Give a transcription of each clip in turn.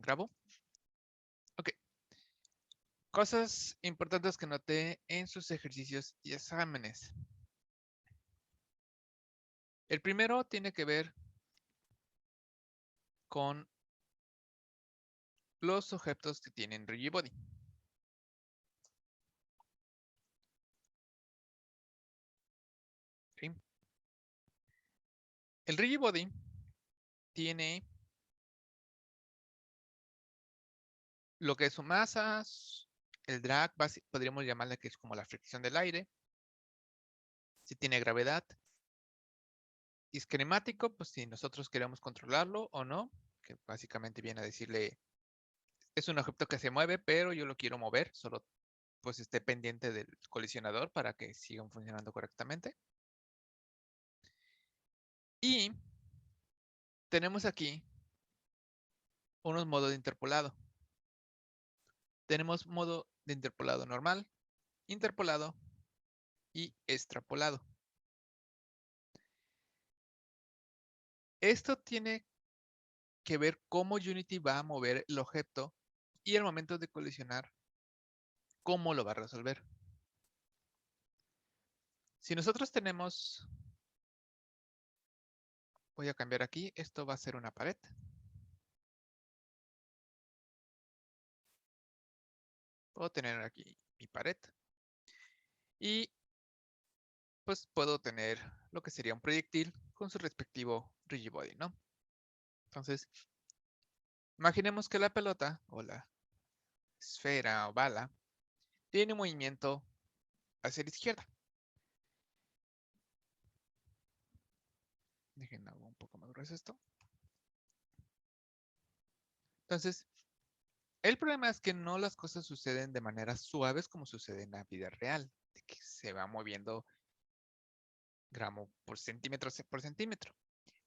¿Grabo? Ok. Cosas importantes que noté en sus ejercicios y exámenes. El primero tiene que ver con los objetos que tienen Rigibody. ¿Sí? El Rigibody tiene lo que es su masa, el drag, podríamos llamarle que es como la fricción del aire. Si tiene gravedad. Y es kinemático, pues si nosotros queremos controlarlo o no, que básicamente viene a decirle, es un objeto que se mueve, pero yo lo quiero mover, solo pues esté pendiente del colisionador para que sigan funcionando correctamente. Y tenemos aquí unos modos de interpolado. Tenemos modo de interpolado normal, interpolado y extrapolado. Esto tiene que ver cómo Unity va a mover el objeto y al momento de colisionar, cómo lo va a resolver. Si nosotros tenemos, voy a cambiar aquí, esto va a ser una pared. Puedo tener aquí mi pared. Y pues puedo tener lo que sería un proyectil con su respectivo rigibody, ¿no? Entonces, imaginemos que la pelota o la esfera o bala tiene un movimiento hacia la izquierda. Dejen algo un poco más grueso esto. Entonces, el problema es que no las cosas suceden de manera suaves como sucede en la vida real, de que se va moviendo gramo por centímetro.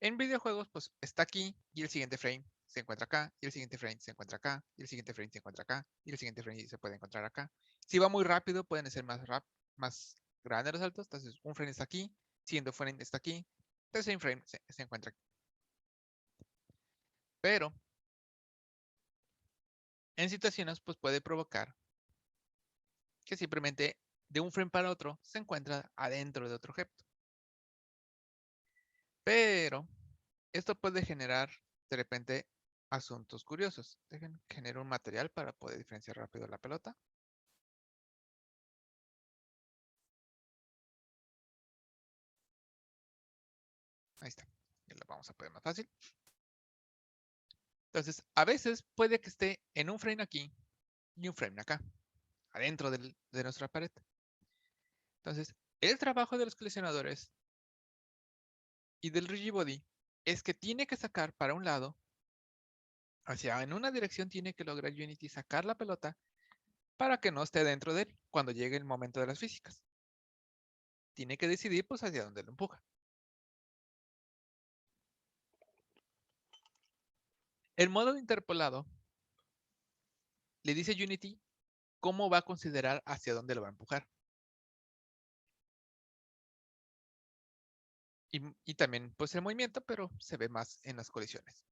En videojuegos, pues está aquí y el siguiente frame se encuentra acá, y el siguiente frame se encuentra acá, y el siguiente frame se encuentra acá, y el siguiente frame se puede encontrar acá. Si va muy rápido, pueden ser más grandes los saltos. Entonces, un frame está aquí, siguiente frame está aquí, tercer frame se encuentra aquí. Pero en situaciones, pues puede provocar que simplemente de un frame para otro se encuentra adentro de otro objeto. Pero esto puede generar de repente asuntos curiosos. Dejen generar un material para poder diferenciar rápido la pelota. Ahí está. Ya la vamos a poner más fácil. Entonces, a veces puede que esté en un frame aquí y un frame acá, adentro de nuestra pared. Entonces, el trabajo de los colisionadores y del rigibody es que tiene que sacar para un lado, hacia en una dirección tiene que lograr Unity sacar la pelota para que no esté dentro de él cuando llegue el momento de las físicas. Tiene que decidir pues hacia dónde lo empuja. El modo de interpolado le dice a Unity cómo va a considerar hacia dónde lo va a empujar. Y también pues el movimiento, pero se ve más en las colisiones.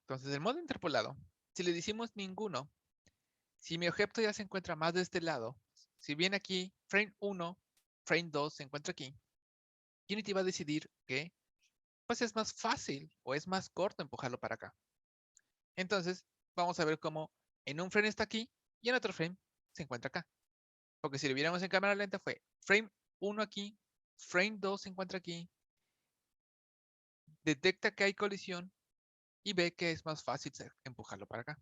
Entonces, el modo interpolado, si le decimos ninguno, si mi objeto ya se encuentra más de este lado, si viene aquí, frame 1, frame 2 se encuentra aquí, Unity va a decidir que pues es más fácil o es más corto empujarlo para acá. Entonces, vamos a ver cómo en un frame está aquí y en otro frame se encuentra acá. Porque si lo viéramos en cámara lenta fue frame 1 aquí, frame 2 se encuentra aquí, detecta que hay colisión y ve que es más fácil empujarlo para acá.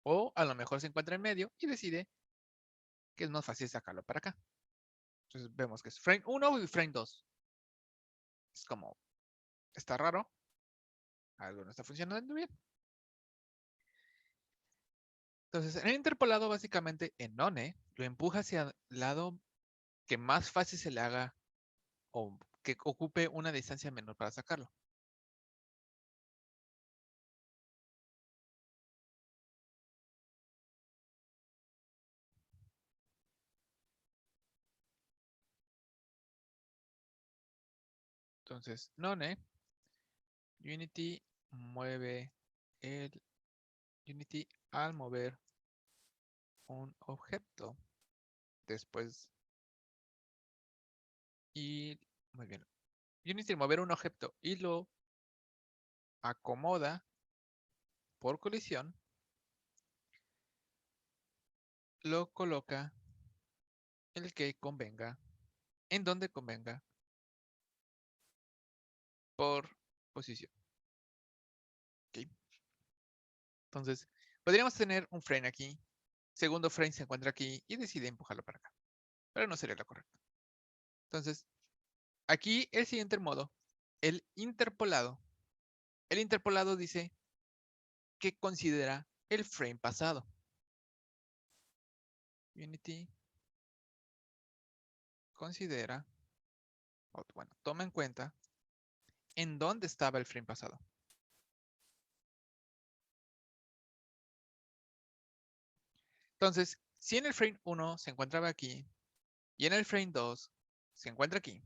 O a lo mejor se encuentra en medio y decide que es más fácil sacarlo para acá. Entonces vemos que es frame 1 y frame 2. Es como, está raro. Algo no está funcionando bien. Entonces, en el interpolado, básicamente, en none, lo empuja hacia el lado que más fácil se le haga o que ocupe una distancia menor para sacarlo. Entonces, none, Unity mueve el Unity al mover un objeto después y muy bien. Unity al mover un objeto y lo acomoda por colisión, lo coloca el que convenga, en donde convenga, por posición. ¿Ok? Entonces, podríamos tener un frame aquí, segundo frame se encuentra aquí y decide empujarlo para acá, pero no sería lo correcto. Entonces, aquí el siguiente modo, el interpolado. El interpolado dice que considera el frame pasado. Unity considera, o bueno, toma en cuenta en dónde estaba el frame pasado. Entonces, si en el frame 1 se encontraba aquí y en el frame 2 se encuentra aquí,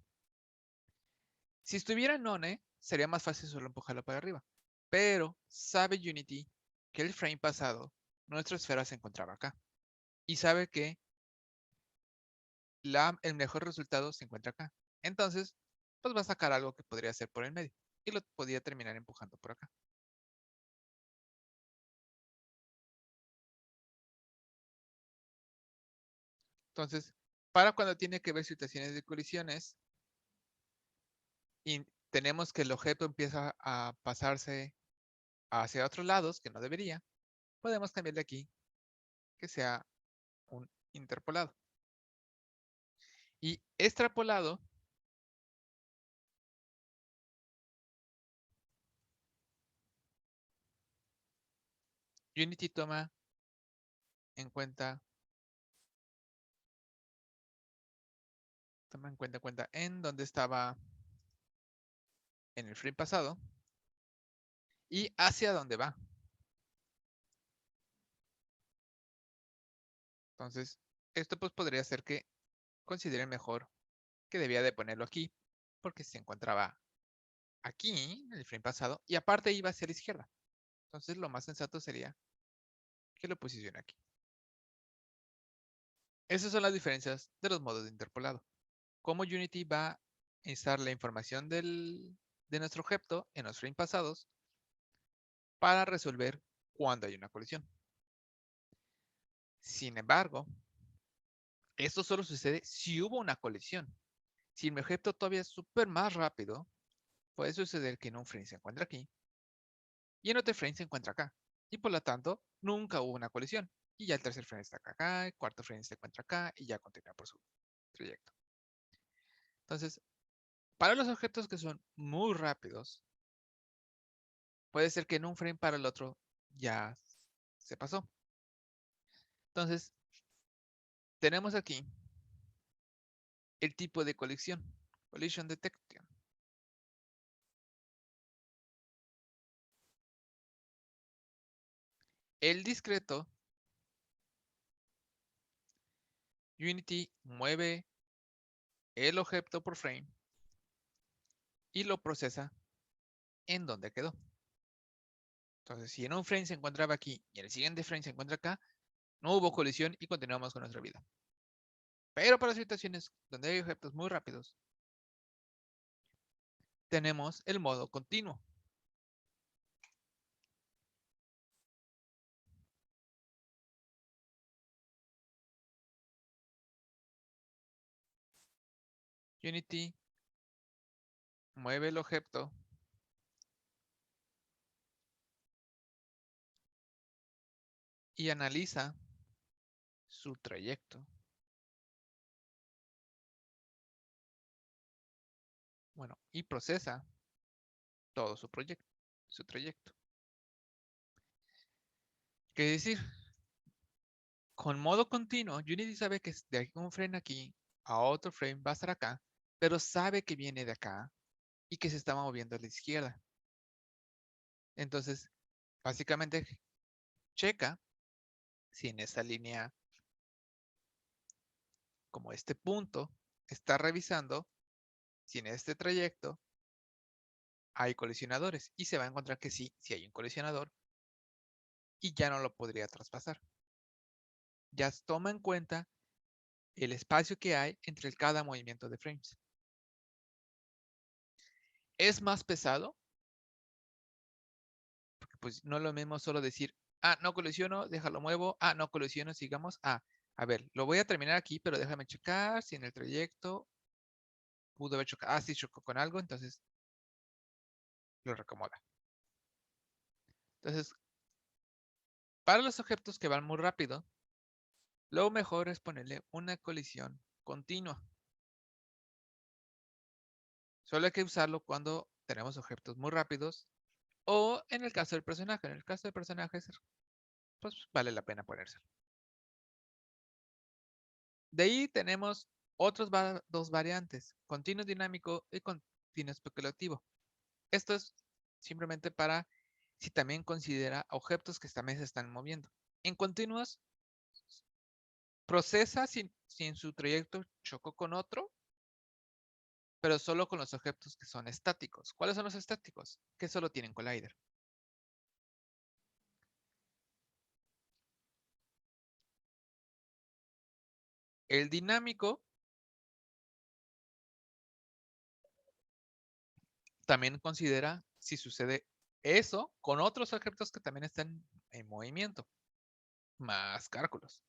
si estuviera en None, sería más fácil solo empujarlo para arriba. Pero sabe Unity que el frame pasado, nuestra esfera se encontraba acá. Y sabe que el mejor resultado se encuentra acá. Entonces, pues va a sacar algo que podría ser por el medio. Y lo podría terminar empujando por acá. Entonces, para cuando tiene que ver situaciones de colisiones y tenemos que el objeto empieza a pasarse hacia otros lados, que no debería, podemos cambiarle aquí que sea un interpolado. Y extrapolado Unity toma en cuenta, en donde estaba en el frame pasado y hacia dónde va. Entonces, esto pues podría ser que considere mejor que debía de ponerlo aquí, porque se encontraba aquí, en el frame pasado, y aparte iba hacia la izquierda. Entonces, lo más sensato sería que lo posicione aquí. Esas son las diferencias de los modos de interpolado. Cómo Unity va a instar la información de nuestro objeto en los frames pasados para resolver cuando hay una colisión. Sin embargo, esto solo sucede si hubo una colisión. Si mi objeto todavía es súper más rápido, puede suceder que en un frame se encuentra aquí y en otro frame se encuentra acá. Y por lo tanto, nunca hubo una colisión. Y ya el tercer frame está acá, el cuarto frame se encuentra acá y ya continúa por su trayecto. Entonces, para los objetos que son muy rápidos, puede ser que en un frame para el otro ya se pasó. Entonces, tenemos aquí el tipo de colisión, collision detection. El discreto, Unity mueve el objeto por frame y lo procesa en donde quedó. Entonces, si en un frame se encontraba aquí y en el siguiente frame se encuentra acá, no hubo colisión y continuamos con nuestra vida. Pero para situaciones donde hay objetos muy rápidos, tenemos el modo continuo. Unity mueve el objeto y analiza su trayecto. Bueno, y procesa todo su proyecto, su trayecto. ¿Qué decir? Con modo continuo, Unity sabe que de un frame aquí a otro frame va a estar acá, pero sabe que viene de acá y que se está moviendo a la izquierda. Entonces, básicamente checa si en esa línea, como este punto, está revisando si en este trayecto hay colisionadores y se va a encontrar que sí, si hay un colisionador, y ya no lo podría traspasar. Ya toma en cuenta el espacio que hay entre cada movimiento de frames. Es más pesado, porque pues no es lo mismo solo decir, no colisiono, déjalo muevo, no colisiono, sigamos, a ver, lo voy a terminar aquí, pero déjame checar si en el trayecto pudo haber chocado, sí chocó con algo, entonces lo recomoda. Entonces, para los objetos que van muy rápido, lo mejor es ponerle una colisión continua. Solo hay que usarlo cuando tenemos objetos muy rápidos o en el caso del personaje. En el caso del personaje, pues vale la pena ponérselo. De ahí tenemos otros dos variantes, continuo dinámico y continuo especulativo. Esto es simplemente para si también considera objetos que también se están moviendo. En continuos, procesa si en su trayecto chocó con otro, pero solo con los objetos que son estáticos. ¿Cuáles son los estáticos? Que solo tienen collider. El dinámico también considera si sucede eso con otros objetos que también están en movimiento, más cálculos.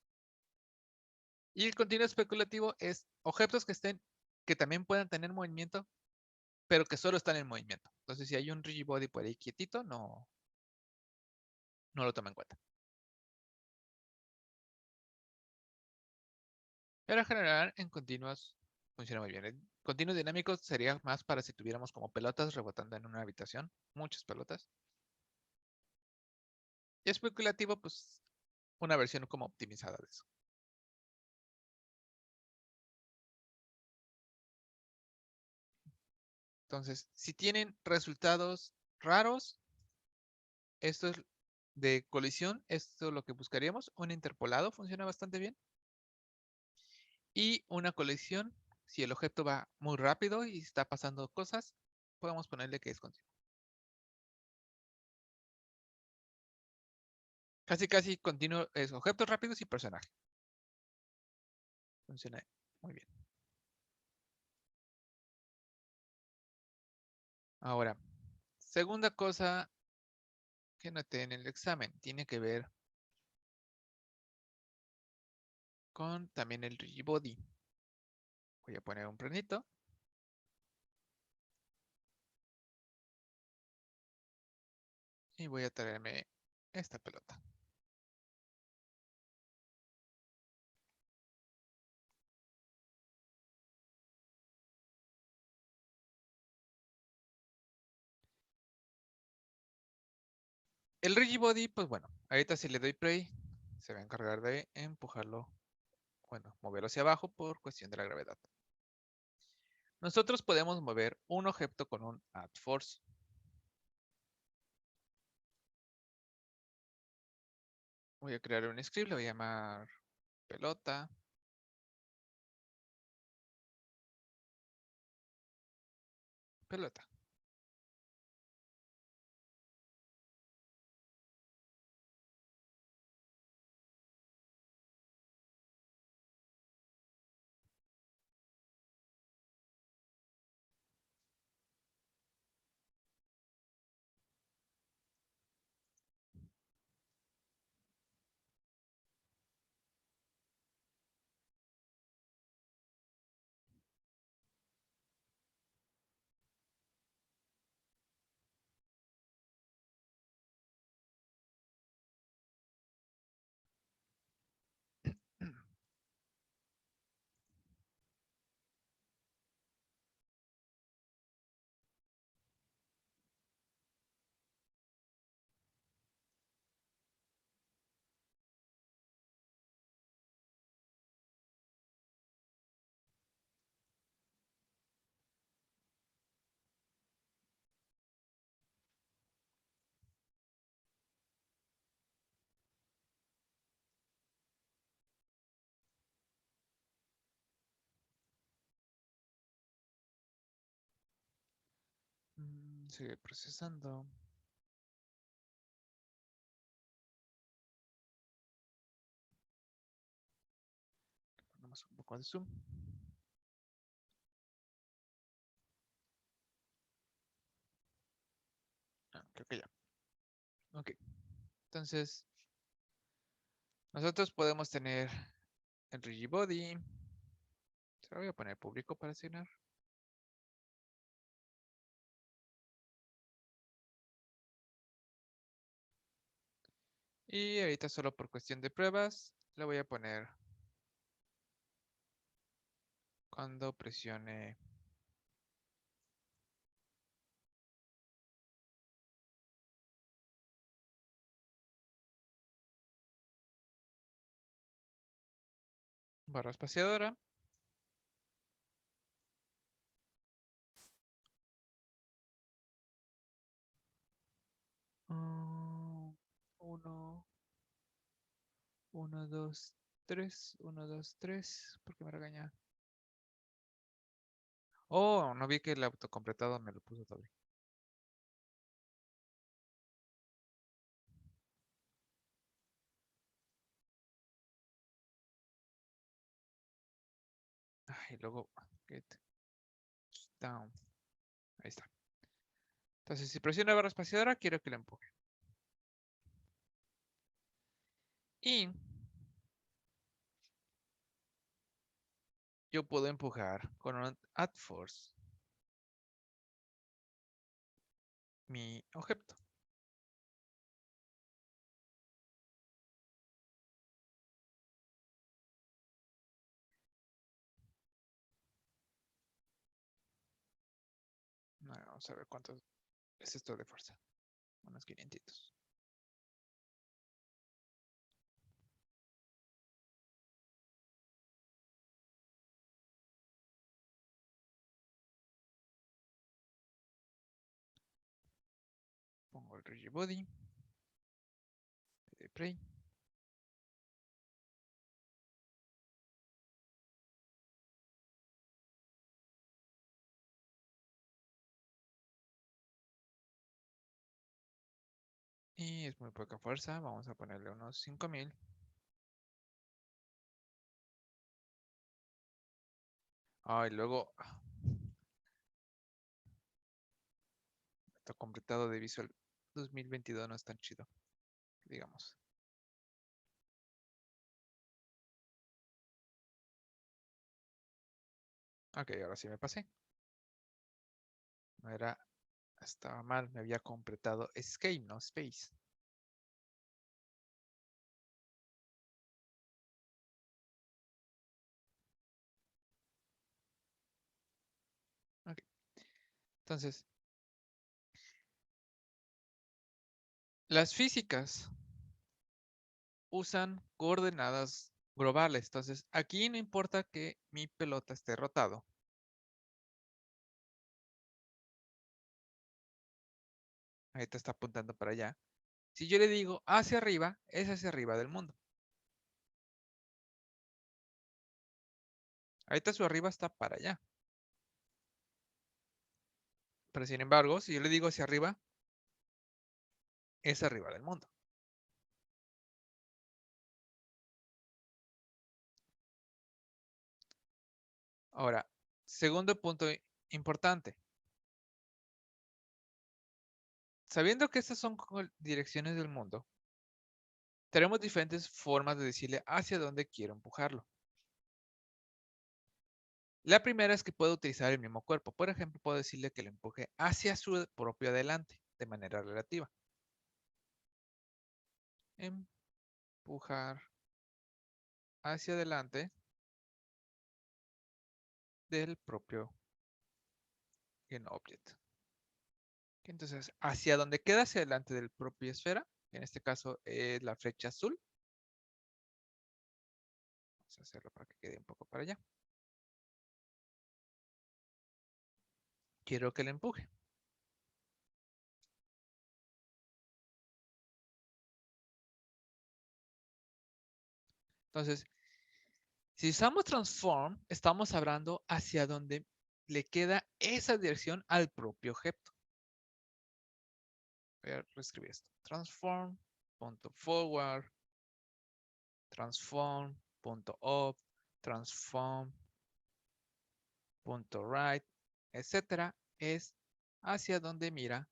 Y el continuo especulativo es objetos que también puedan tener movimiento, pero que solo están en movimiento. Entonces, si hay un rigid body por ahí quietito, no lo toma en cuenta. Pero en general, en continuos funciona muy bien. El continuo dinámico sería más para si tuviéramos como pelotas rebotando en una habitación, muchas pelotas. Y especulativo, pues, una versión como optimizada de eso. Entonces, si tienen resultados raros, esto es de colisión, esto es lo que buscaríamos. Un interpolado funciona bastante bien. Y una colisión, si el objeto va muy rápido y está pasando cosas, podemos ponerle que es continuo. Casi continuo es objetos rápidos y personaje. Funciona muy bien. Ahora, segunda cosa que noté en el examen, tiene que ver con también el rigid body. Voy a poner un prenito. Y voy a traerme esta pelota. El rigid body, pues bueno, ahorita si le doy play, se va a encargar de empujarlo, bueno, moverlo hacia abajo por cuestión de la gravedad. Nosotros podemos mover un objeto con un add force. Voy a crear un script, le voy a llamar pelota. Pelota. Sigue procesando. poco de zoom. Creo que ya. Ok. Entonces, nosotros podemos tener el rigibody. Se lo voy a poner público para asignar. Y ahorita solo por cuestión de pruebas, le voy a poner cuando presione barra espaciadora. Uno, 1, 2, 3, 1, 2, 3. ¿Por qué me regaña? Oh, no vi que el autocompletado me lo puso todavía. Y luego, get down. Ahí está. Entonces, si presiona barra espaciadora, quiero que la empuje. Y yo puedo empujar con un add force mi objeto. Vamos a ver cuánto es esto de fuerza. Unos 500. Pongo el rigid body. Play. Y es muy poca fuerza. Vamos a ponerle unos 5000. Y luego está completado de Visual 2022 no es tan chido, digamos. Ok, ahora sí me pasé. No era, estaba mal, me había completado Escape, no Space. Ok, entonces, las físicas usan coordenadas globales. Entonces, aquí no importa que mi pelota esté rotado. Ahorita está apuntando para allá. Si yo le digo hacia arriba, es hacia arriba del mundo. Ahorita su arriba está para allá. Pero sin embargo, si yo le digo hacia arriba, es arriba del mundo. Ahora, segundo punto importante. Sabiendo que estas son direcciones del mundo, tenemos diferentes formas de decirle hacia dónde quiero empujarlo. La primera es que puedo utilizar el mismo cuerpo. Por ejemplo, puedo decirle que lo empuje hacia su propio adelante, de manera relativa. Empujar hacia adelante del propio GenObject. Entonces, hacia donde queda hacia adelante del propio esfera, en este caso es la flecha azul. Vamos a hacerlo para que quede un poco para allá. Quiero que le empuje. Entonces, si usamos transform, estamos hablando hacia donde le queda esa dirección al propio objeto. Voy a reescribir esto. Transform.forward, transform.up, transform.right, etcétera, es hacia donde mira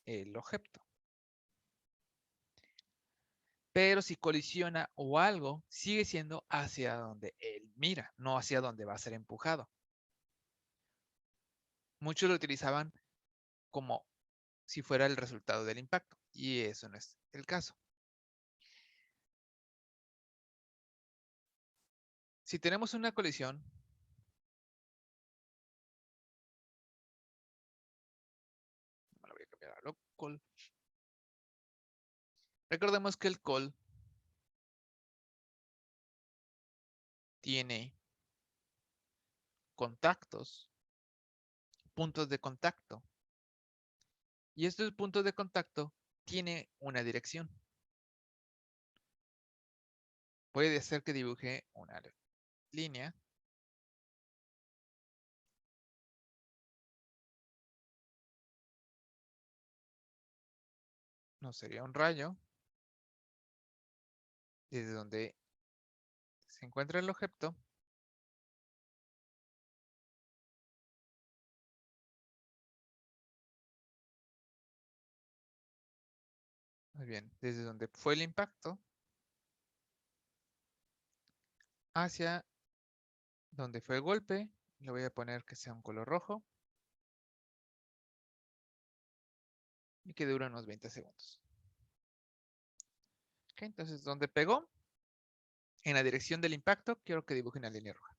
el objeto. Pero si colisiona o algo, sigue siendo hacia donde él mira, no hacia donde va a ser empujado. Muchos lo utilizaban como si fuera el resultado del impacto, y eso no es el caso. Si tenemos una colisión, me lo voy a cambiar a local. Recordemos que el call tiene contactos, puntos de contacto, y estos puntos de contacto tienen una dirección. Puede ser que dibuje una línea. No sería un rayo. Desde donde se encuentra el objeto. Muy bien, desde donde fue el impacto hacia donde fue el golpe. Le voy a poner que sea un color rojo. Y que dure unos 20 segundos. Ok, entonces, donde pegó, en la dirección del impacto, quiero que dibuje una línea roja.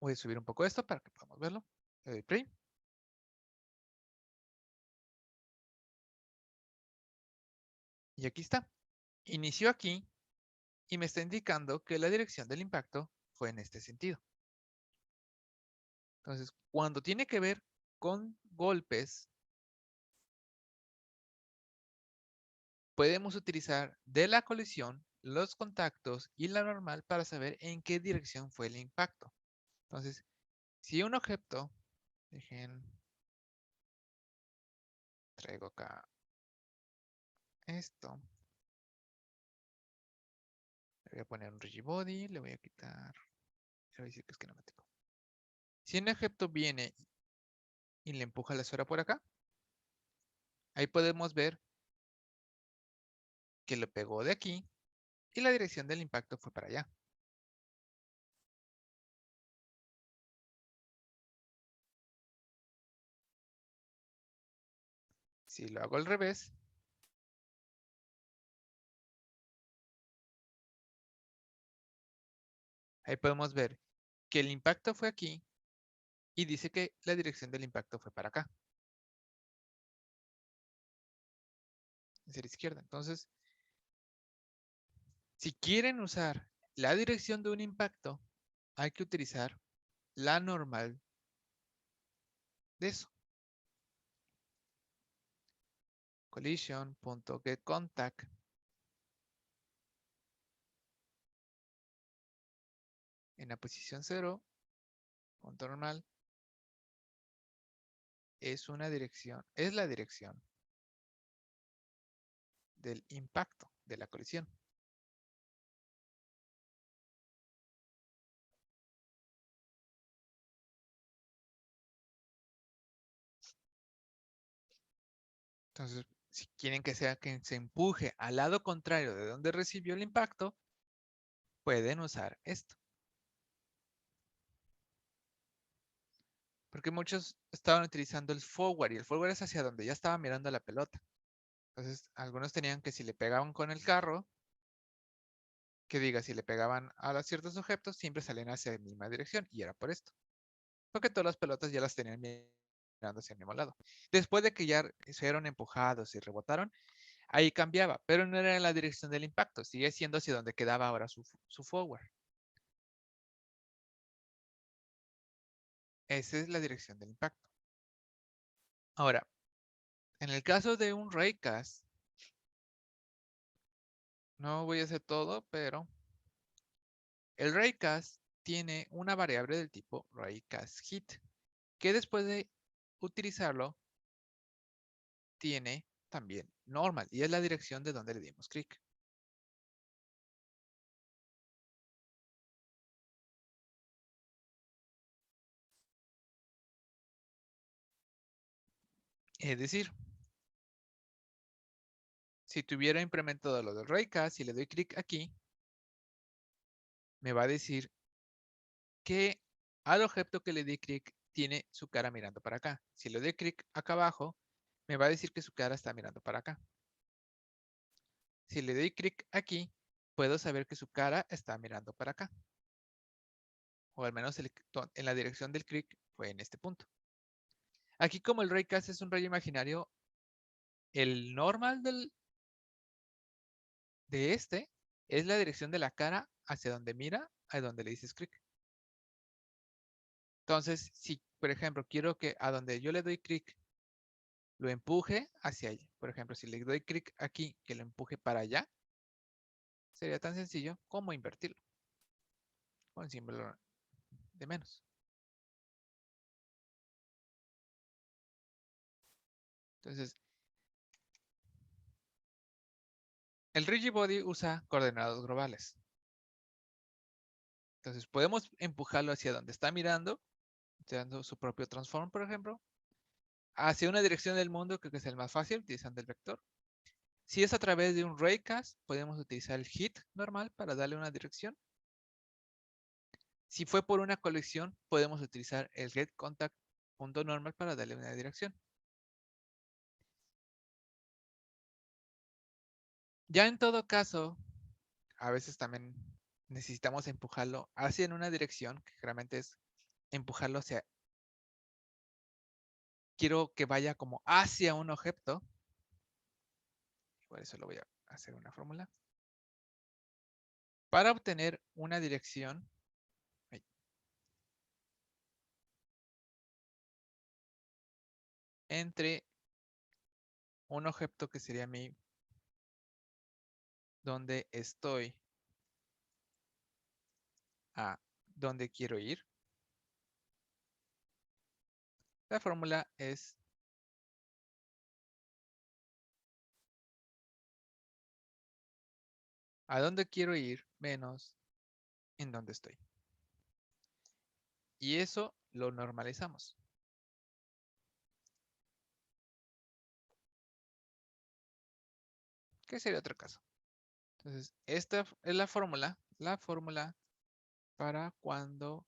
Voy a subir un poco esto para que podamos verlo. Le doy play. Y aquí está. Inició aquí y me está indicando que la dirección del impacto fue en este sentido. Entonces, cuando tiene que ver con golpes, podemos utilizar de la colisión los contactos y la normal para saber en qué dirección fue el impacto. Entonces, si un objeto, dejen, traigo acá esto, le voy a poner un rigid body, le voy a quitar, le voy a decir que es kinemático. Si un objeto viene y le empuja la esfera por acá, ahí podemos ver que lo pegó de aquí y la dirección del impacto fue para allá. Si lo hago al revés, ahí podemos ver que el impacto fue aquí y dice que la dirección del impacto fue para acá, hacia la izquierda. Entonces, si quieren usar la dirección de un impacto, hay que utilizar la normal de eso. Collision.getContact en la posición 0, punto normal, es una dirección, es la dirección del impacto de la colisión. Entonces, si quieren que sea que se empuje al lado contrario de donde recibió el impacto, pueden usar esto. Porque muchos estaban utilizando el forward y el forward es hacia donde ya estaba mirando la pelota. Entonces, algunos tenían que si le pegaban con el carro, que diga, si le pegaban a los ciertos objetos, siempre salían hacia la misma dirección. Y era por esto. Porque todas las pelotas ya las tenían mirando hacia el mismo lado. Después de que ya fueron empujados y rebotaron, ahí cambiaba, pero no era en la dirección del impacto, sigue siendo hacia donde quedaba ahora su forward. Esa es la dirección del impacto. Ahora, en el caso de un raycast, no voy a hacer todo, pero el raycast tiene una variable del tipo raycast_hit, que después de utilizarlo, tiene también normal, y es la dirección de donde le dimos clic. Es decir, si tuviera implementado lo del raycast y le doy clic aquí, me va a decir que al objeto que le di clic tiene su cara mirando para acá. Si le doy clic acá abajo, me va a decir que su cara está mirando para acá. Si le doy clic aquí, puedo saber que su cara está mirando para acá. O al menos en la dirección del clic fue en este punto. Aquí como el raycast es un rayo imaginario, el normal de este es la dirección de la cara hacia donde mira, a donde le dices clic. Entonces, si por ejemplo quiero que a donde yo le doy clic lo empuje hacia allá. Por ejemplo, si le doy clic aquí que lo empuje para allá, sería tan sencillo como invertirlo con símbolo de menos. Entonces, el Rigibody usa coordenadas globales. Entonces, podemos empujarlo hacia donde está mirando, utilizando su propio transform, por ejemplo, hacia una dirección del mundo, que es el más fácil, utilizando el vector. Si es a través de un raycast, podemos utilizar el hit normal para darle una dirección. Si fue por una colección, podemos utilizar el getContact.normal para darle una dirección. Ya en todo caso, a veces también necesitamos empujarlo hacia en una dirección, que generalmente es empujarlo hacia, quiero que vaya como hacia un objeto. Por eso lo voy a hacer una fórmula. Para obtener una dirección, entre un objeto que sería mi, donde estoy, a donde quiero ir. La fórmula es a dónde quiero ir menos en dónde estoy. Y eso lo normalizamos. ¿Qué sería otro caso? Entonces, esta es la fórmula para cuando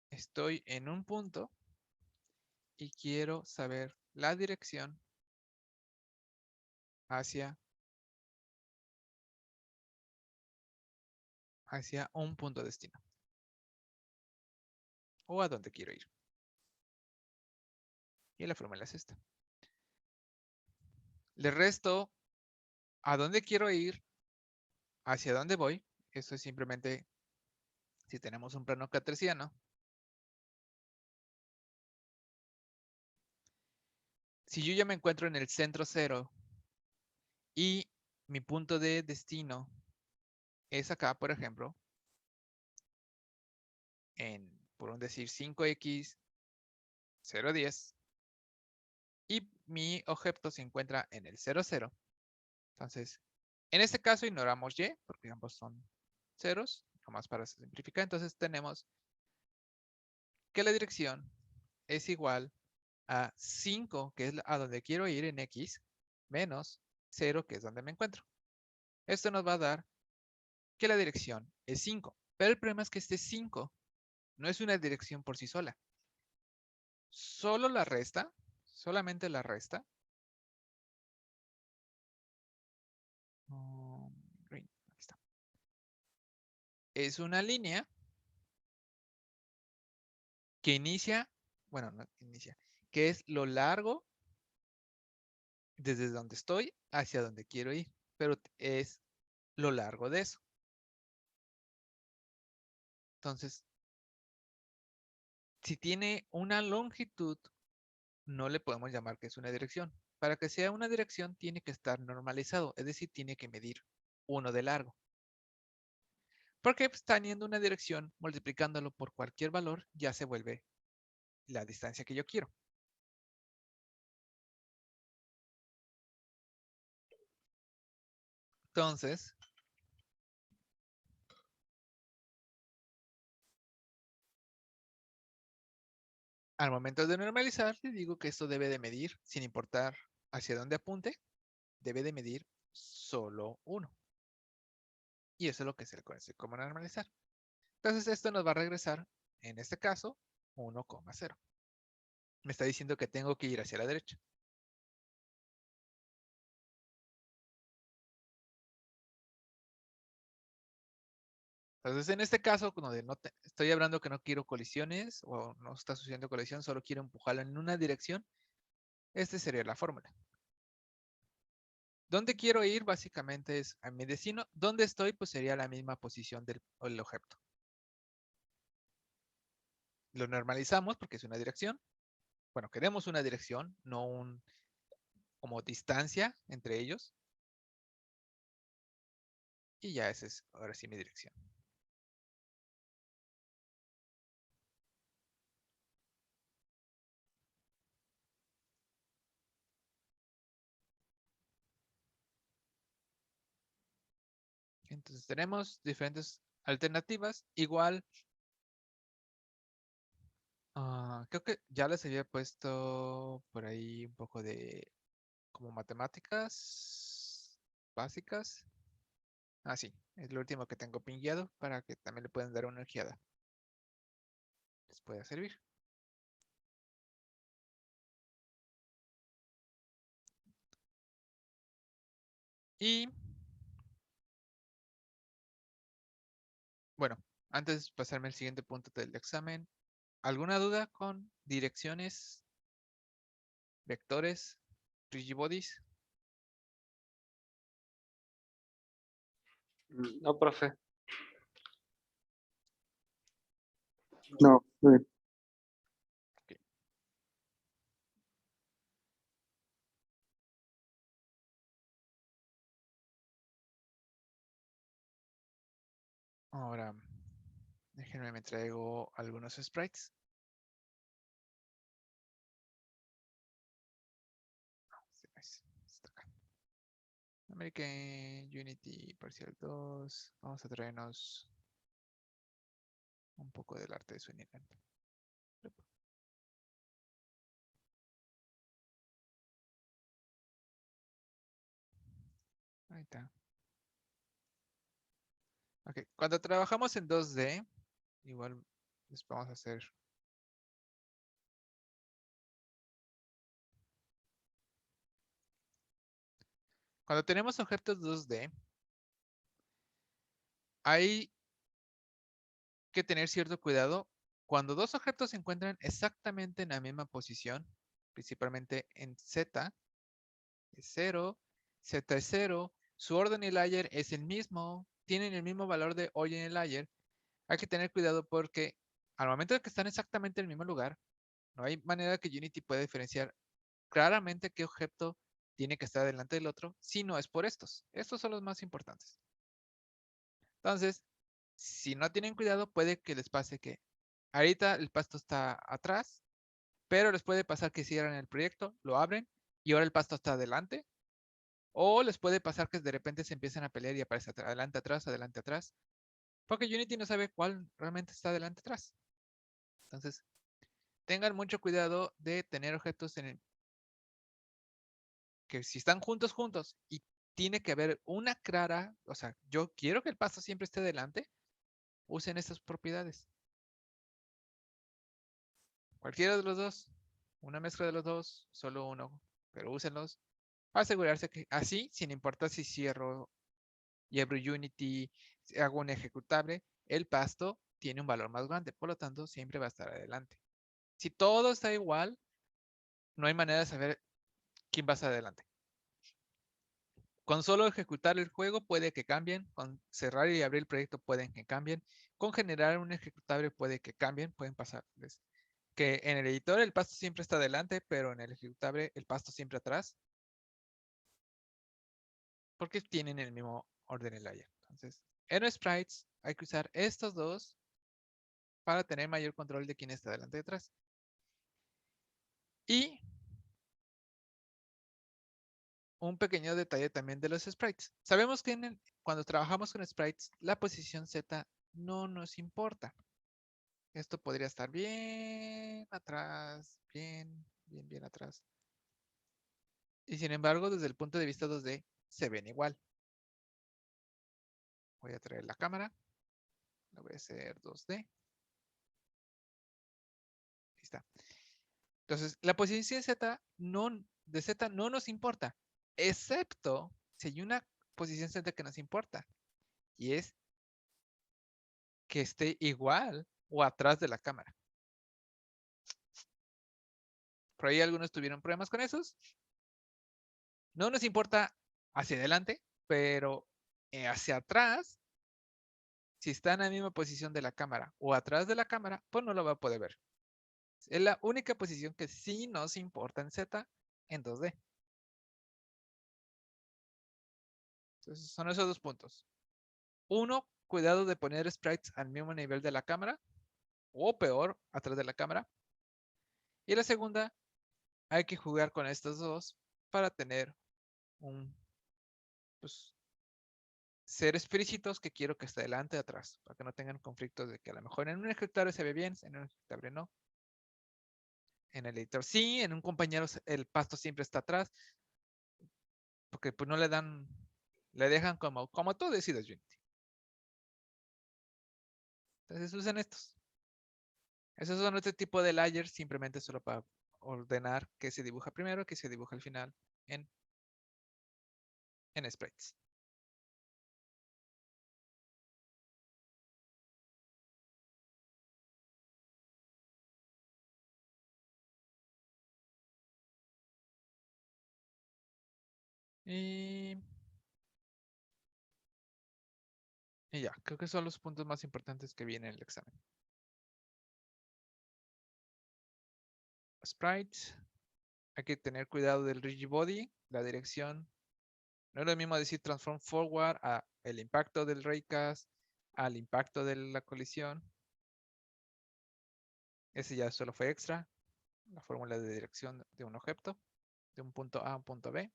estoy en un punto y quiero saber la dirección hacia un punto destino o a dónde quiero ir. Y la fórmula es esta. Le resto a dónde quiero ir, hacia dónde voy. Eso es simplemente si tenemos un plano cartesiano. Si yo ya me encuentro en el centro cero y mi punto de destino es acá, por ejemplo, por un decir 5x 0,10 y mi objeto se encuentra en el 0, 0. Entonces, en este caso ignoramos y porque ambos son ceros, nomás para simplificar. Entonces tenemos que la dirección es igual a 5, que es a donde quiero ir en x, menos 0, que es donde me encuentro. Esto nos va a dar que la dirección es 5. Pero el problema es que este 5 no es una dirección por sí sola. Solo la resta, solamente la resta. Aquí está. Es una línea que inicia, bueno, no inicia, que es lo largo desde donde estoy hacia donde quiero ir, pero es lo largo de eso. Entonces, si tiene una longitud, no le podemos llamar que es una dirección. Para que sea una dirección, tiene que estar normalizado, es decir, tiene que medir 1 de largo. Porque pues, teniendo una dirección, multiplicándolo por cualquier valor, ya se vuelve la distancia que yo quiero. Entonces, Al momento de normalizar, le digo que esto debe de medir, sin importar hacia dónde apunte, debe de medir solo 1. Y eso es lo que se le conoce como normalizar. Entonces esto nos va a regresar, en este caso, 1,0. Me está diciendo que tengo que ir hacia la derecha. Entonces, en este caso, donde estoy hablando que no quiero colisiones o no está sucediendo colisión, solo quiero empujarlo en una dirección, esta sería la fórmula. ¿Dónde quiero ir? Básicamente es a mi destino. ¿Dónde estoy? Pues sería la misma posición del objeto. Lo normalizamos porque es una dirección. Bueno, queremos una dirección, no como distancia entre ellos. Y ya esa es ahora sí mi dirección. Entonces tenemos diferentes alternativas. Igual, creo que ya les había puesto por ahí un poco de como matemáticas básicas. Ah, sí, es lo último que tengo pingueado para que también le puedan dar una ojeada. Les puede servir. Y bueno, antes de pasarme al siguiente punto del examen, ¿alguna duda con direcciones, vectores, rigibodies? No, profe. No. Ok. Ahora, déjenme me traigo algunos sprites. Está acá. American Unity Parcial 2. Vamos a traernos un poco del arte de Swinnerland. Ahí está. Ok, cuando trabajamos en 2D, igual les vamos a hacer. Cuando tenemos objetos 2D, hay que tener cierto cuidado. Cuando dos objetos se encuentran exactamente en la misma posición, principalmente en Z es 0, Z es 0, su orden y layer es el mismo, tienen el mismo valor de hoy en el layer, hay que tener cuidado porque al momento de que están exactamente en el mismo lugar, no hay manera que Unity pueda diferenciar claramente qué objeto tiene que estar delante del otro si no es por estos. Estos son los más importantes. Entonces, si no tienen cuidado, puede que les pase que ahorita el pasto está atrás, pero les puede pasar que cierran el proyecto, lo abren y ahora el pasto está adelante. O les puede pasar que de repente se empiezan a pelear y aparece adelante, atrás, adelante, atrás. Porque Unity no sabe cuál realmente está adelante, atrás. Entonces, tengan mucho cuidado de tener objetos en el que si están juntos, juntos y tiene que haber una clara, o sea, yo quiero que el pasto siempre esté delante, usen estas propiedades. Cualquiera de los dos, una mezcla de los dos, solo uno, pero úsenlos para asegurarse que así, sin importar si cierro y abro Unity, si hago un ejecutable, el pasto tiene un valor más grande, por lo tanto siempre va a estar adelante. Si todo está igual, no hay manera de saber quién va a estar adelante. Con solo ejecutar el juego puede que cambien, con cerrar y abrir el proyecto pueden que cambien, con generar un ejecutable puede que cambien, pueden pasarles. Que en el editor el pasto siempre está adelante, pero en el ejecutable el pasto siempre atrás, porque tienen el mismo orden en layer. Entonces, en sprites hay que usar estos dos para tener mayor control de quién está delante y detrás. Y un pequeño detalle también de los sprites. Sabemos que cuando trabajamos con sprites, la posición Z no nos importa. Esto podría estar bien atrás, bien atrás. Y sin embargo, desde el punto de vista 2D, se ven igual. Voy a traer la cámara. La voy a hacer 2D. Ahí está. Entonces, la posición de Z no nos importa, excepto si hay una posición Z que nos importa. Y es que esté igual o atrás de la cámara. Por ahí algunos tuvieron problemas con esos. No nos importa hacia adelante, pero hacia atrás, si está en la misma posición de la cámara o atrás de la cámara, pues no lo va a poder ver. Es la única posición que sí nos importa en Z en 2D. Entonces son esos dos puntos. Uno, cuidado de poner sprites al mismo nivel de la cámara o peor, atrás de la cámara. Y la segunda, hay que jugar con estos dos para tener un, pues, ser explícitos que quiero que esté delante y atrás, para que no tengan conflictos de que a lo mejor en un escritorio se ve bien, en un escritorio no. En el editor sí, en un compañero el pasto siempre está atrás, porque pues no le dan, le dejan como tú decidas, Unity. Entonces usan estos. Esos son este tipo de layers, simplemente solo para ordenar qué se dibuja primero, qué se dibuja al final en sprites. Y ya, creo que son los puntos más importantes que viene en el examen. Sprites. Hay que tener cuidado del rigid body, la dirección. No es lo mismo decir transform forward a el impacto del raycast, al impacto de la colisión. Ese ya solo fue extra. La fórmula de dirección de un objeto, de un punto A a un punto B.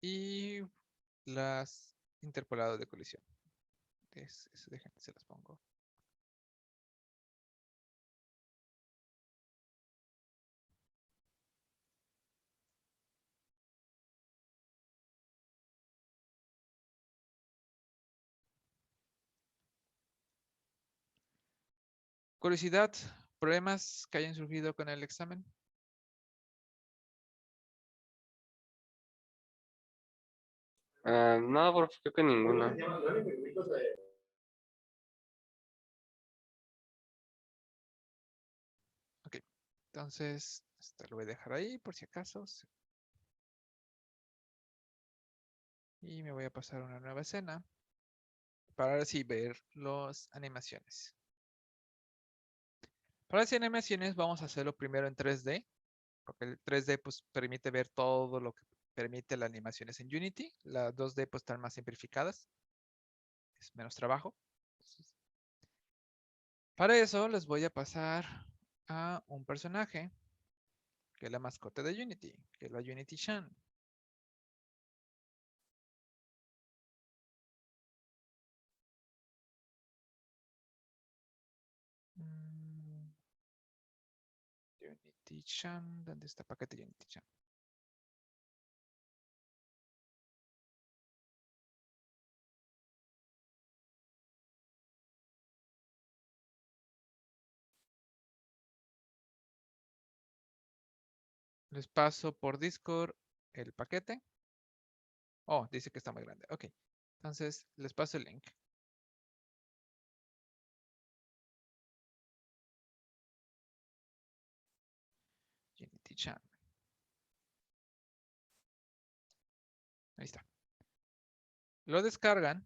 Y las interpolados de colisión. Dejen, se las pongo. Curiosidad, problemas que hayan surgido con el examen. No, profe, creo que ninguna. Ok, entonces, lo voy a dejar ahí por si acaso. Y me voy a pasar a una nueva escena para ahora sí ver las animaciones. Para las animaciones vamos a hacerlo primero en 3D, porque el 3D pues, permite ver todo lo que permite las animaciones en Unity. Las 2D pues están más simplificadas, es menos trabajo. Entonces, para eso les voy a pasar a un personaje que es la mascota de Unity, que es la Unity Chan. Unity Chan, ¿dónde está el paquete Unity Chan? Les paso por Discord el paquete. Oh, dice que está muy grande. Ok. Entonces, les paso el link. Unity Chan. Ahí está. Lo descargan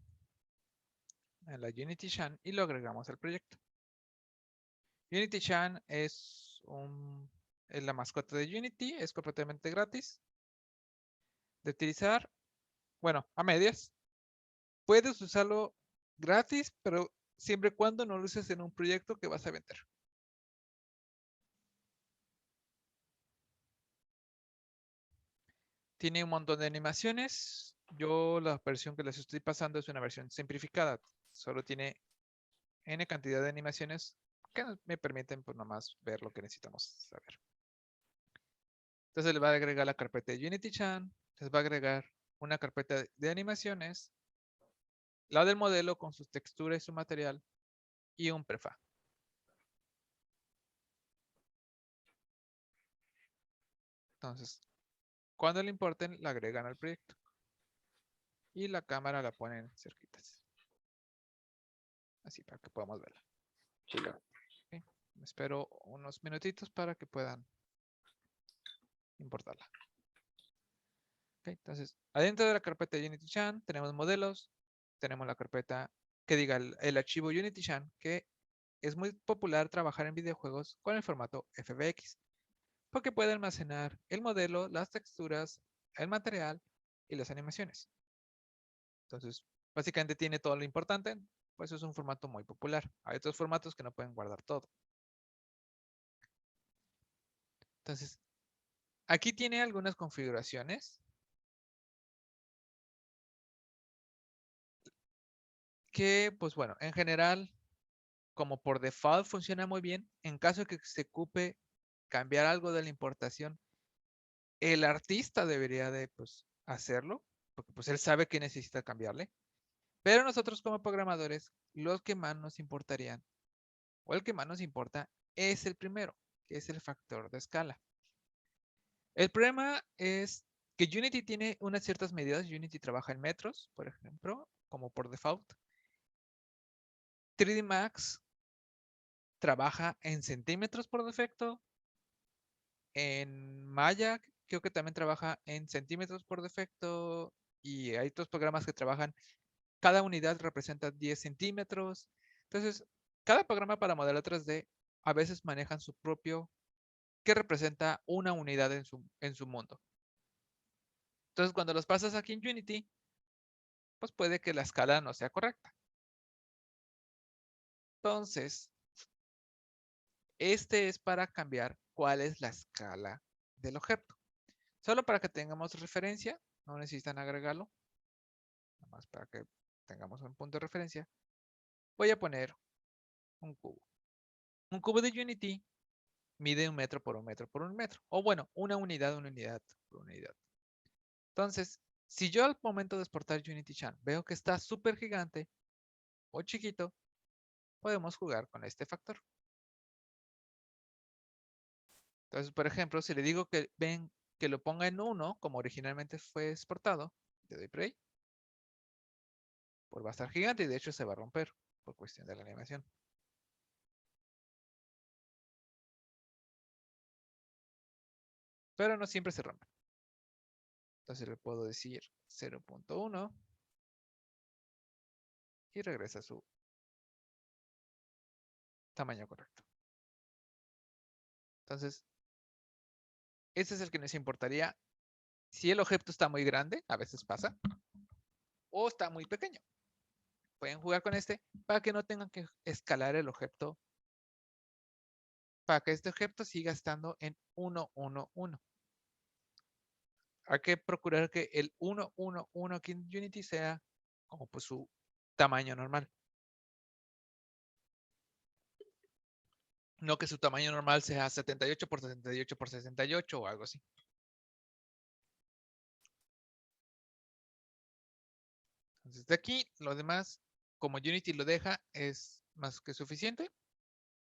en la Unity Chan y lo agregamos al proyecto. Unity Chan es la mascota de Unity, es completamente gratis de utilizar. Bueno, a medias. Puedes usarlo gratis, pero siempre y cuando no lo uses en un proyecto que vas a vender. Tiene un montón de animaciones. Yo la versión que les estoy pasando es una versión simplificada. Solo tiene N cantidad de animaciones que me permiten pues nomás ver lo que necesitamos saber. Entonces le va a agregar la carpeta de UnityChan, les va a agregar una carpeta de animaciones, la del modelo con sus texturas y su material, y un prefa. Entonces, cuando le importen, la agregan al proyecto. Y la cámara la ponen cerquitas. Así para que podamos verla. Chica. Ok, espero unos minutitos para que puedan importarla. Ok, entonces, adentro de la carpeta de UnityChan tenemos modelos, tenemos la carpeta que diga el archivo UnityChan, que es muy popular trabajar en videojuegos con el formato FBX, porque puede almacenar el modelo, las texturas, el material y las animaciones. Entonces, básicamente tiene todo lo importante, pues es un formato muy popular. Hay otros formatos que no pueden guardar todo. Entonces, aquí tiene algunas configuraciones que, pues bueno, en general, como por default funciona muy bien, en caso de que se ocupe cambiar algo de la importación, el artista debería de pues, hacerlo, porque pues él sabe que necesita cambiarle. Pero nosotros como programadores, los que más nos importarían, o el que más nos importa, es el primero, que es el factor de escala. El problema es que Unity tiene unas ciertas medidas. Unity trabaja en metros, por ejemplo, como por default. 3D Max trabaja en centímetros por defecto. En Maya creo que también trabaja en centímetros por defecto. Y hay otros programas que trabajan, cada unidad representa 10 centímetros. Entonces, cada programa para modelar 3D a veces manejan su propio, que representa una unidad en su mundo. Entonces, cuando los pasas aquí en Unity, pues puede que la escala no sea correcta. Entonces, este es para cambiar cuál es la escala del objeto. Solo para que tengamos referencia, no necesitan agregarlo, nada más para que tengamos un punto de referencia. Voy a poner un cubo. Un cubo de Unity mide 1 metro por 1 metro por 1 metro. O bueno, una unidad por unidad. Entonces, si yo al momento de exportar UnityChan veo que está súper gigante o chiquito, podemos jugar con este factor. Entonces, por ejemplo, si le digo que ven que lo ponga en 1, como originalmente fue exportado, le doy play, pues va a estar gigante y de hecho se va a romper por cuestión de la animación. Pero no siempre se rompe. Entonces le puedo decir 0.1 y regresa a su tamaño correcto. Entonces, este es el que nos importaría si el objeto está muy grande, a veces pasa, o está muy pequeño. Pueden jugar con este para que no tengan que escalar el objeto, para que este objeto siga estando en 1, 1, 1. Hay que procurar que el 1, 1, 1 aquí en Unity sea como pues su tamaño normal. No que su tamaño normal sea 78 por 78 por 68 o algo así. Entonces de aquí, lo demás, como Unity lo deja, es más que suficiente.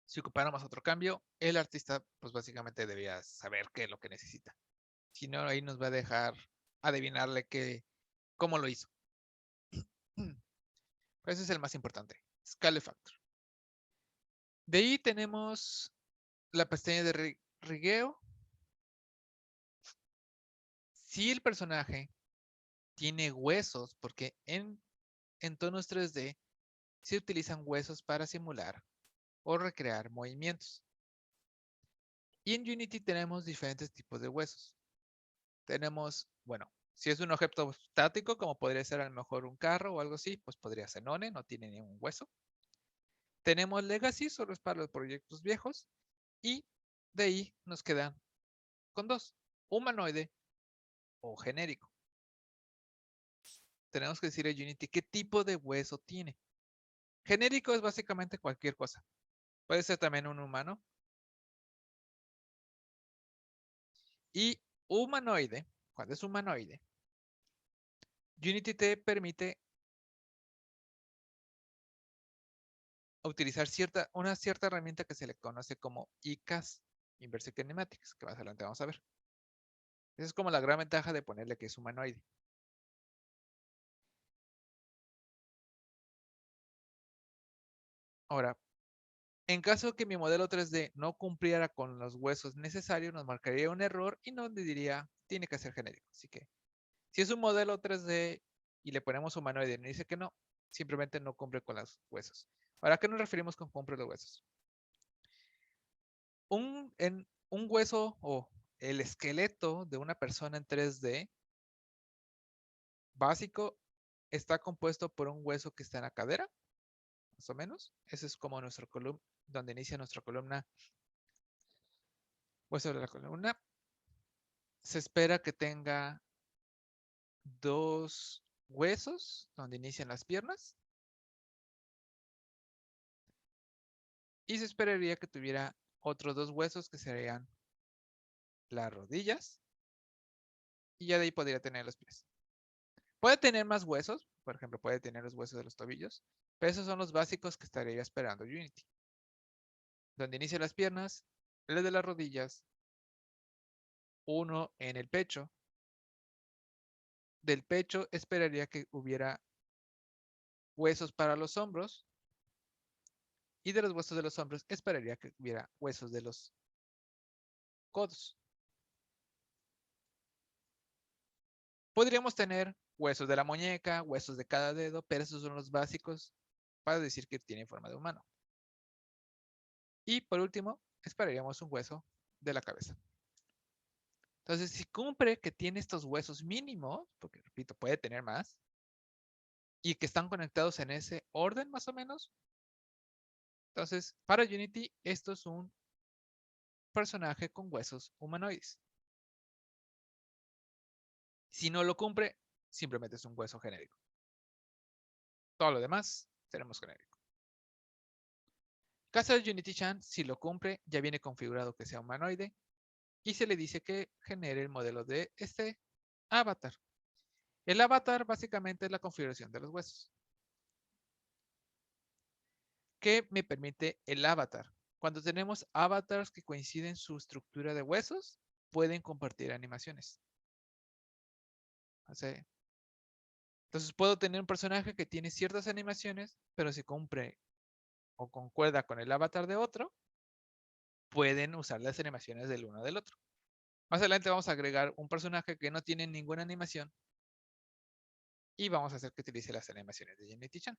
Si ocupáramos otro cambio, el artista pues básicamente debería saber qué es lo que necesita. Si no, ahí nos va a dejar adivinarle cómo lo hizo. Pues ese es el más importante, Scale Factor. De ahí tenemos la pestaña de rigueo. Si el personaje tiene huesos, porque en entornos 3D se utilizan huesos para simular o recrear movimientos. Y en Unity tenemos diferentes tipos de huesos. Tenemos, bueno, si es un objeto estático, como podría ser a lo mejor un carro o algo así, pues podría ser None, no tiene ningún hueso. Tenemos Legacy, solo es para los proyectos viejos. Y de ahí nos quedan con dos, humanoide o genérico. tenemos que decirle a Unity qué tipo de hueso tiene. Genérico es básicamente cualquier cosa. Puede ser también un humano. Y humanoide, cuando es humanoide, Unity te permite utilizar una cierta herramienta que se le conoce como ICAS, Inverse Kinematics, que más adelante vamos a ver. Esa es como la gran ventaja de ponerle que es humanoide. Ahora, en caso que mi modelo 3D no cumpliera con los huesos necesarios, nos marcaría un error y nos diría, tiene que ser genérico. Así que, si es un modelo 3D y le ponemos humanoide y nos dice que no, simplemente no cumple con los huesos. Ahora, ¿a qué nos referimos con cumple los huesos? Un hueso o el esqueleto de una persona en 3D básico está compuesto por un hueso que está en la cadera, más o menos. Ese es como nuestra columna, donde inicia nuestra columna, hueso de la columna. Se espera que tenga 2 huesos donde inician las piernas. Y se esperaría que tuviera otros 2 huesos que serían las rodillas. Y ya de ahí podría tener los pies. Puede tener más huesos, por ejemplo, puede tener los huesos de los tobillos, pero esos son los básicos que estaría esperando Unity. Donde inicia las piernas, el de las rodillas, uno en el pecho. Del pecho esperaría que hubiera huesos para los hombros. Y de los huesos de los hombros esperaría que hubiera huesos de los codos. Podríamos tener huesos de la muñeca, huesos de cada dedo, pero esos son los básicos para decir que tiene forma de humano. Y por último, esperaríamos un hueso de la cabeza. Entonces, si cumple que tiene estos huesos mínimos, porque repito, puede tener más, y que están conectados en ese orden más o menos, entonces para Unity esto es un personaje con huesos humanoides. Si no lo cumple, simplemente es un hueso genérico. Todo lo demás tenemos genérico. Caso de Unity Chan, si lo cumple, ya viene configurado que sea humanoide y se le dice que genere el modelo de este avatar. El avatar básicamente es la configuración de los huesos. ¿Qué me permite el avatar? Cuando tenemos avatars que coinciden su estructura de huesos, pueden compartir animaciones. Entonces puedo tener un personaje que tiene ciertas animaciones, pero si cumple o concuerda con el avatar de otro, pueden usar las animaciones del uno del otro. Más adelante vamos a agregar un personaje que no tiene ninguna animación y vamos a hacer que utilice las animaciones de Unity Chan.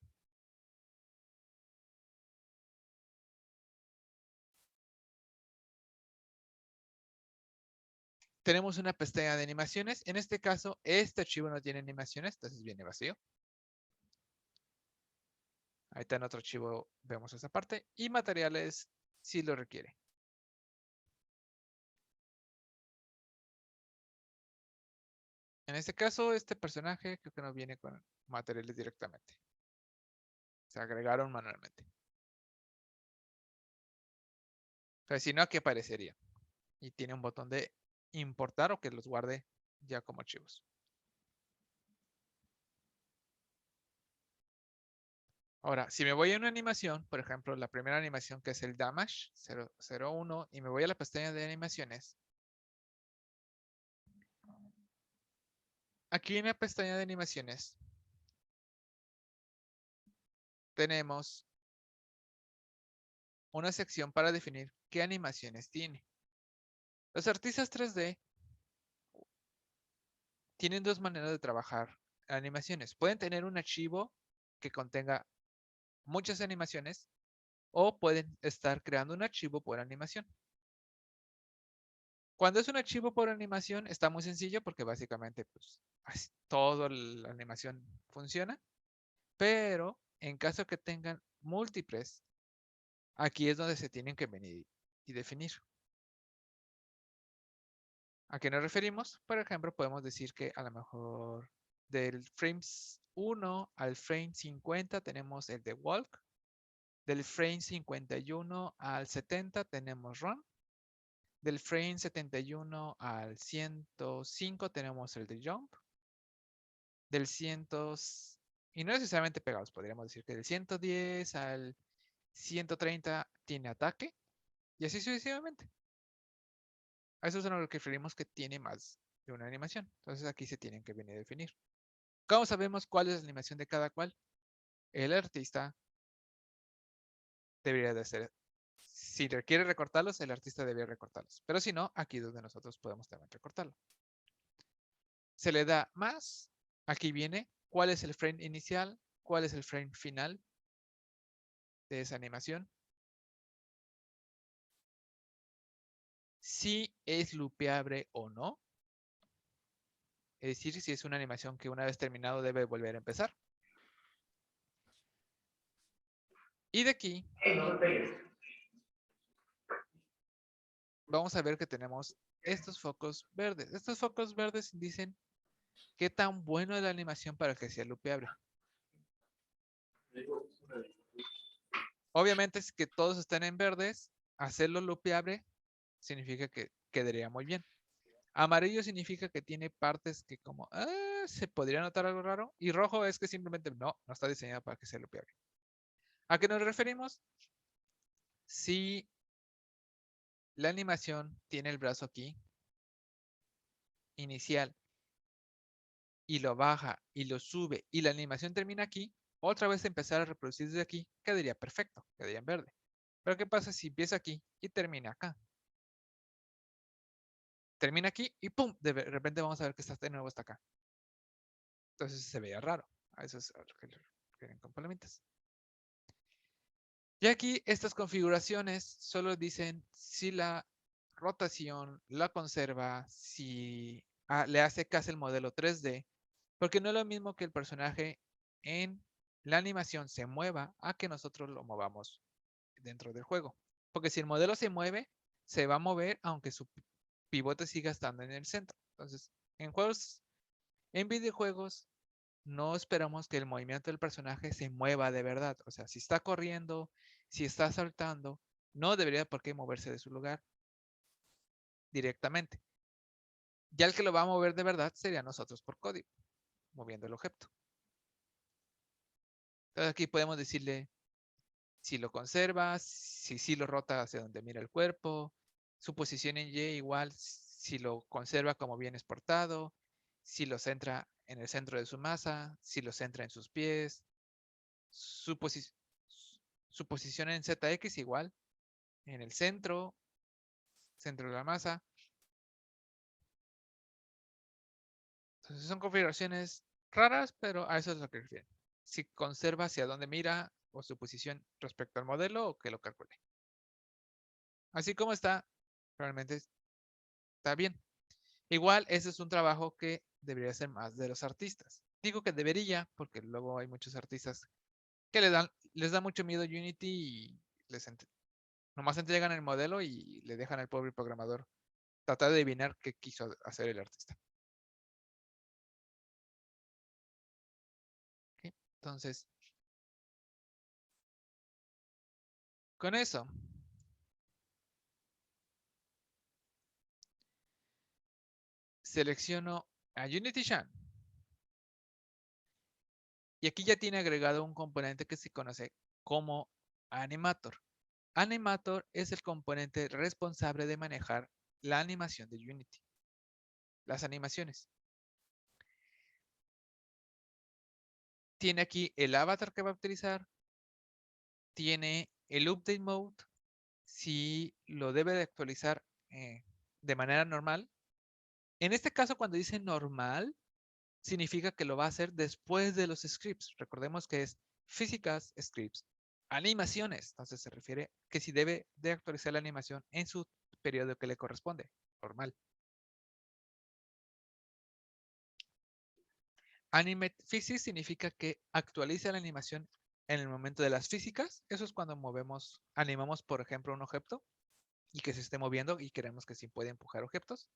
Tenemos una pestaña de animaciones. En este caso, este archivo no tiene animaciones, entonces viene vacío. Ahí está en otro archivo, vemos esa parte. Y materiales, si lo requiere. En este caso, este personaje creo que no viene con materiales directamente. Se agregaron manualmente. Entonces, si no, aquí aparecería. Y tiene un botón de importar o que los guarde ya como archivos. Ahora, si me voy a una animación, por ejemplo, la primera animación que es el Damage 001 y me voy a la pestaña de animaciones. Aquí en la pestaña de animaciones tenemos una sección para definir qué animaciones tiene. Los artistas 3D tienen 2 maneras de trabajar animaciones. Pueden tener un archivo que contenga muchas animaciones o pueden estar creando un archivo por animación. Cuando es un archivo por animación está muy sencillo porque básicamente pues, toda la animación funciona, pero en caso que tengan múltiples, aquí es donde se tienen que venir y definir. ¿A qué nos referimos? Por ejemplo, podemos decir que a lo mejor Del frame 1 al frame 50 tenemos el de walk. Del frame 51 al 70 tenemos run. Del frame 71 al 105 tenemos el de jump. Del 100, y no necesariamente pegados, podríamos decir que del 110 al 130 tiene ataque. Y así sucesivamente. A eso es a lo que referimos que tiene más de una animación. Entonces aquí se tienen que venir a definir. ¿Cómo sabemos cuál es la animación de cada cual? El artista debería de hacer. Si requiere recortarlos, el artista debería recortarlos. Pero si no, aquí es donde nosotros podemos también recortarlo. Se le da más. Aquí viene cuál es el frame inicial, cuál es el frame final de esa animación. Si es loopeable o no. Es decir, si es una animación que una vez terminado debe volver a empezar. Y de aquí vamos a ver que tenemos estos focos verdes. Estos focos verdes dicen qué tan bueno es la animación para que sea loopeable. Obviamente, si que todos estén en verdes, hacerlo loopeable significa que quedaría muy bien. Amarillo significa que tiene partes que como se podría notar algo raro. Y rojo es que simplemente no está diseñado para que sea loopeable. ¿A qué nos referimos? Si la animación tiene el brazo aquí, inicial, y lo baja y lo sube y la animación termina aquí, otra vez empezar a reproducir desde aquí, quedaría perfecto, quedaría en verde. Pero ¿qué pasa si empieza aquí y termina acá? Termina aquí y ¡pum! De repente vamos a ver que está de nuevo hasta acá. Entonces se veía raro. A eso es a lo que le refieren con palomitas. Y aquí estas configuraciones solo dicen si la rotación la conserva, si le hace caso el modelo 3D, porque no es lo mismo que el personaje en la animación se mueva a que nosotros lo movamos dentro del juego. Porque si el modelo se mueve, se va a mover aunque su pivote siga estando en el centro. Entonces, en videojuegos, no esperamos que el movimiento del personaje se mueva de verdad. O sea, si está corriendo, si está saltando, no debería por qué moverse de su lugar directamente. Ya el que lo va a mover de verdad sería nosotros por código, moviendo el objeto. Entonces aquí podemos decirle si lo conserva, si lo rota hacia donde mira el cuerpo, su posición en Y igual, si lo conserva como bien exportado, si lo centra en el centro de su masa, si lo centra en sus pies, su posición en ZX igual, en el centro de la masa. Entonces son configuraciones raras, pero a eso es lo que refieren. Si conserva hacia dónde mira o su posición respecto al modelo o que lo calcule. Así como está, realmente está bien. Igual, ese es un trabajo que debería ser más de los artistas. Digo que debería, porque luego hay muchos artistas que les da mucho miedo Unity y nomás entregan el modelo y le dejan al pobre programador tratar de adivinar qué quiso hacer el artista. ¿Okay? Entonces, con eso, selecciono a Unity Shine. Y aquí ya tiene agregado un componente que se conoce como Animator. Animator es el componente responsable de manejar la animación de Unity. Las animaciones. Tiene aquí el avatar que va a utilizar. Tiene el update mode. Si lo debe de actualizar de manera normal. En este caso, cuando dice normal, significa que lo va a hacer después de los scripts. Recordemos que es físicas, scripts, animaciones. Entonces se refiere que si debe de actualizar la animación en su periodo que le corresponde, normal. Animate Physics significa que actualiza la animación en el momento de las físicas. Eso es cuando animamos, por ejemplo, un objeto y que se esté moviendo y queremos que sí puede empujar objetos.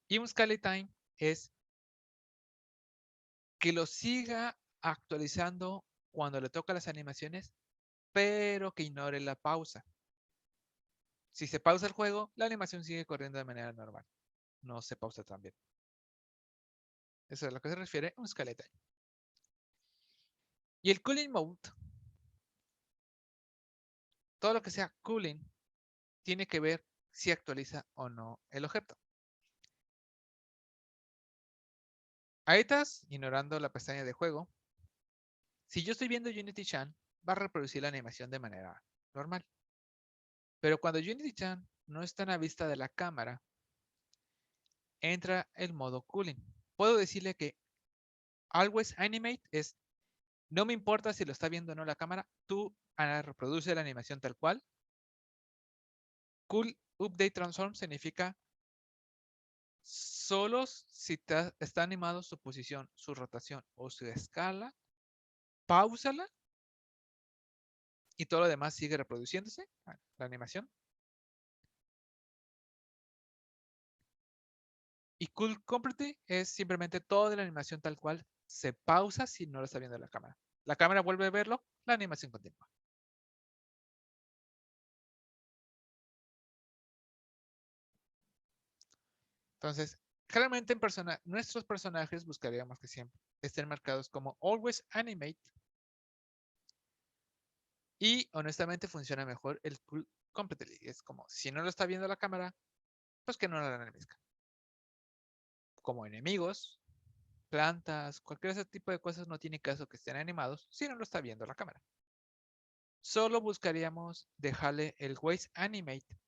Y un Scale Time es que lo siga actualizando cuando le toca las animaciones, pero que ignore la pausa. Si se pausa el juego, la animación sigue corriendo de manera normal. No se pausa también. Eso es a lo que se refiere un skeleton. Y el cooling mode, todo lo que sea cooling, tiene que ver si actualiza o no el objeto. Ahí estás, ignorando la pestaña de juego. Si yo estoy viendo Unity Chan, va a reproducir la animación de manera normal. Pero cuando Unity Chan no está en la vista de la cámara, entra el modo cooling. Puedo decirle que always animate es, no me importa si lo está viendo o no la cámara, tú reproduce la animación tal cual. Cool update transform significa solo si está animado su posición, su rotación o su escala, páusala y todo lo demás sigue reproduciéndose, la animación. Y Cool Complete es simplemente toda la animación tal cual se pausa si no lo está viendo la cámara. La cámara vuelve a verlo, la animación continúa. Entonces, claramente nuestros personajes buscaríamos que siempre estén marcados como Always Animate. Y honestamente funciona mejor el Cool Completely. Es como, si no lo está viendo la cámara, pues que no lo animezca. Como enemigos, plantas, cualquier ese tipo de cosas no tiene caso que estén animados si no lo está viendo la cámara. Solo buscaríamos dejarle el Waze Animate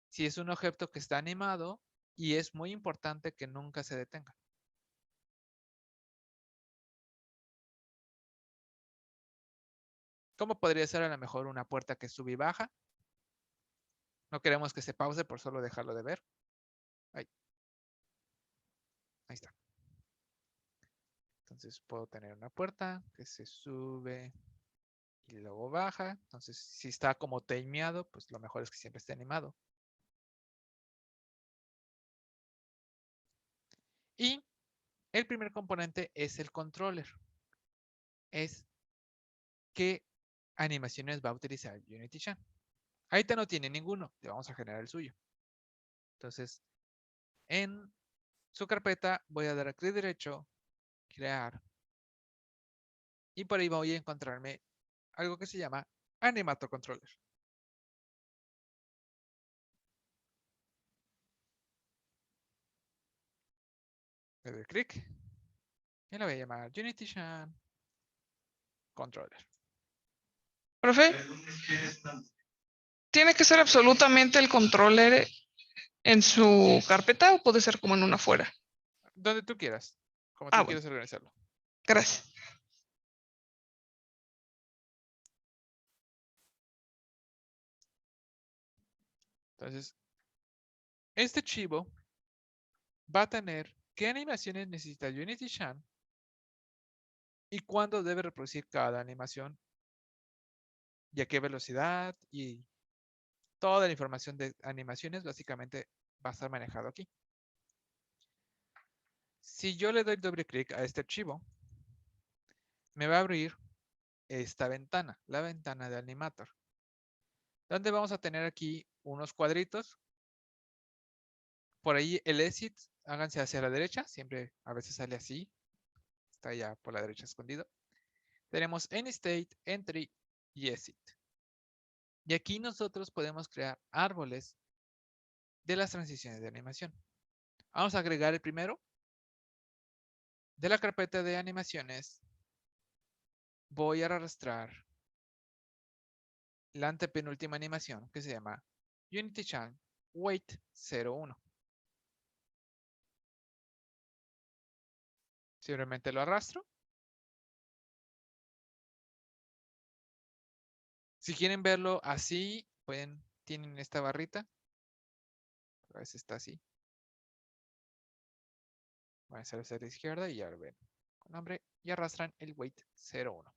si es un objeto que está animado y es muy importante que nunca se detenga. ¿Cómo podría ser a lo mejor una puerta que sube y baja? No queremos que se pause por solo dejarlo de ver. Ahí está. Entonces puedo tener una puerta que se sube y luego baja. Entonces, si está como timeado, pues lo mejor es que siempre esté animado. Y el primer componente es el controller. Es qué animaciones va a utilizar Unity Chan. Ahorita no tiene ninguno, le vamos a generar el suyo. Entonces, en su carpeta voy a dar a clic derecho, crear, y por ahí voy a encontrarme algo que se llama Animator Controller. Le doy clic y le voy a llamar Unity Chan Controller. Profe, ¿tiene que ser absolutamente el controller en su carpeta o puede ser como en una fuera? Donde tú quieras, como tú Bueno, quieras organizarlo. gracias. Entonces, este archivo va a tener qué animaciones necesita Unity Chan y cuándo debe reproducir cada animación y a qué velocidad y toda la información de animaciones básicamente va a estar manejado aquí. Si yo le doy doble clic a este archivo, me va a abrir esta ventana, la ventana de Animator, donde vamos a tener aquí unos cuadritos. Por ahí el exit, háganse hacia la derecha, siempre a veces sale así, está ya por la derecha escondido. Tenemos state, entry y exit. Y aquí nosotros podemos crear árboles de las transiciones de animación. Vamos a agregar el primero. De la carpeta de animaciones, voy a arrastrar la antepenúltima animación que se llama Unity Chan Wait 01. Simplemente lo arrastro. Si quieren verlo así, tienen esta barrita. A veces está así. Voy a hacer hacia la izquierda y ya lo ven con nombre y arrastran el Wait 01.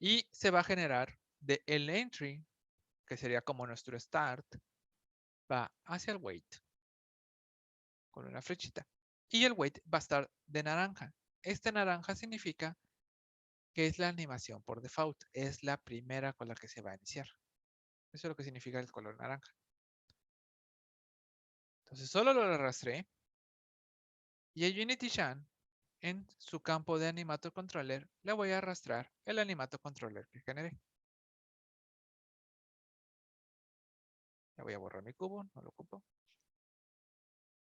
Y se va a generar de el entry, que sería como nuestro start, va hacia el Wait con una flechita. Y el weight va a estar de naranja. Este naranja significa que es la animación por default. Es la primera con la que se va a iniciar. Eso es lo que significa el color naranja. Entonces solo lo arrastré. Y a UnityShine, en su campo de Animator Controller, le voy a arrastrar el Animator Controller que generé. Le voy a borrar mi cubo, no lo ocupo.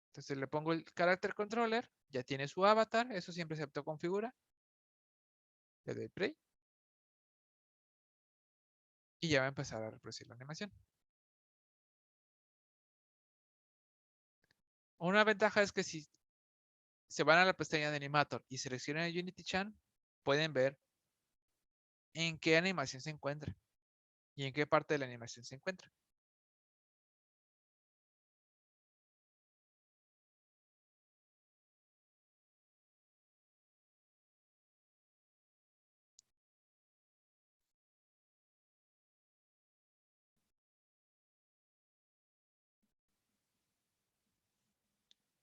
Entonces le pongo el Character Controller, ya tiene su avatar, eso siempre se autoconfigura. Le doy play. Y ya va a empezar a reproducir la animación. Una ventaja es que si se van a la pestaña de Animator y seleccionan el UnityShine, pueden ver en qué animación se encuentra y en qué parte de la animación se encuentra.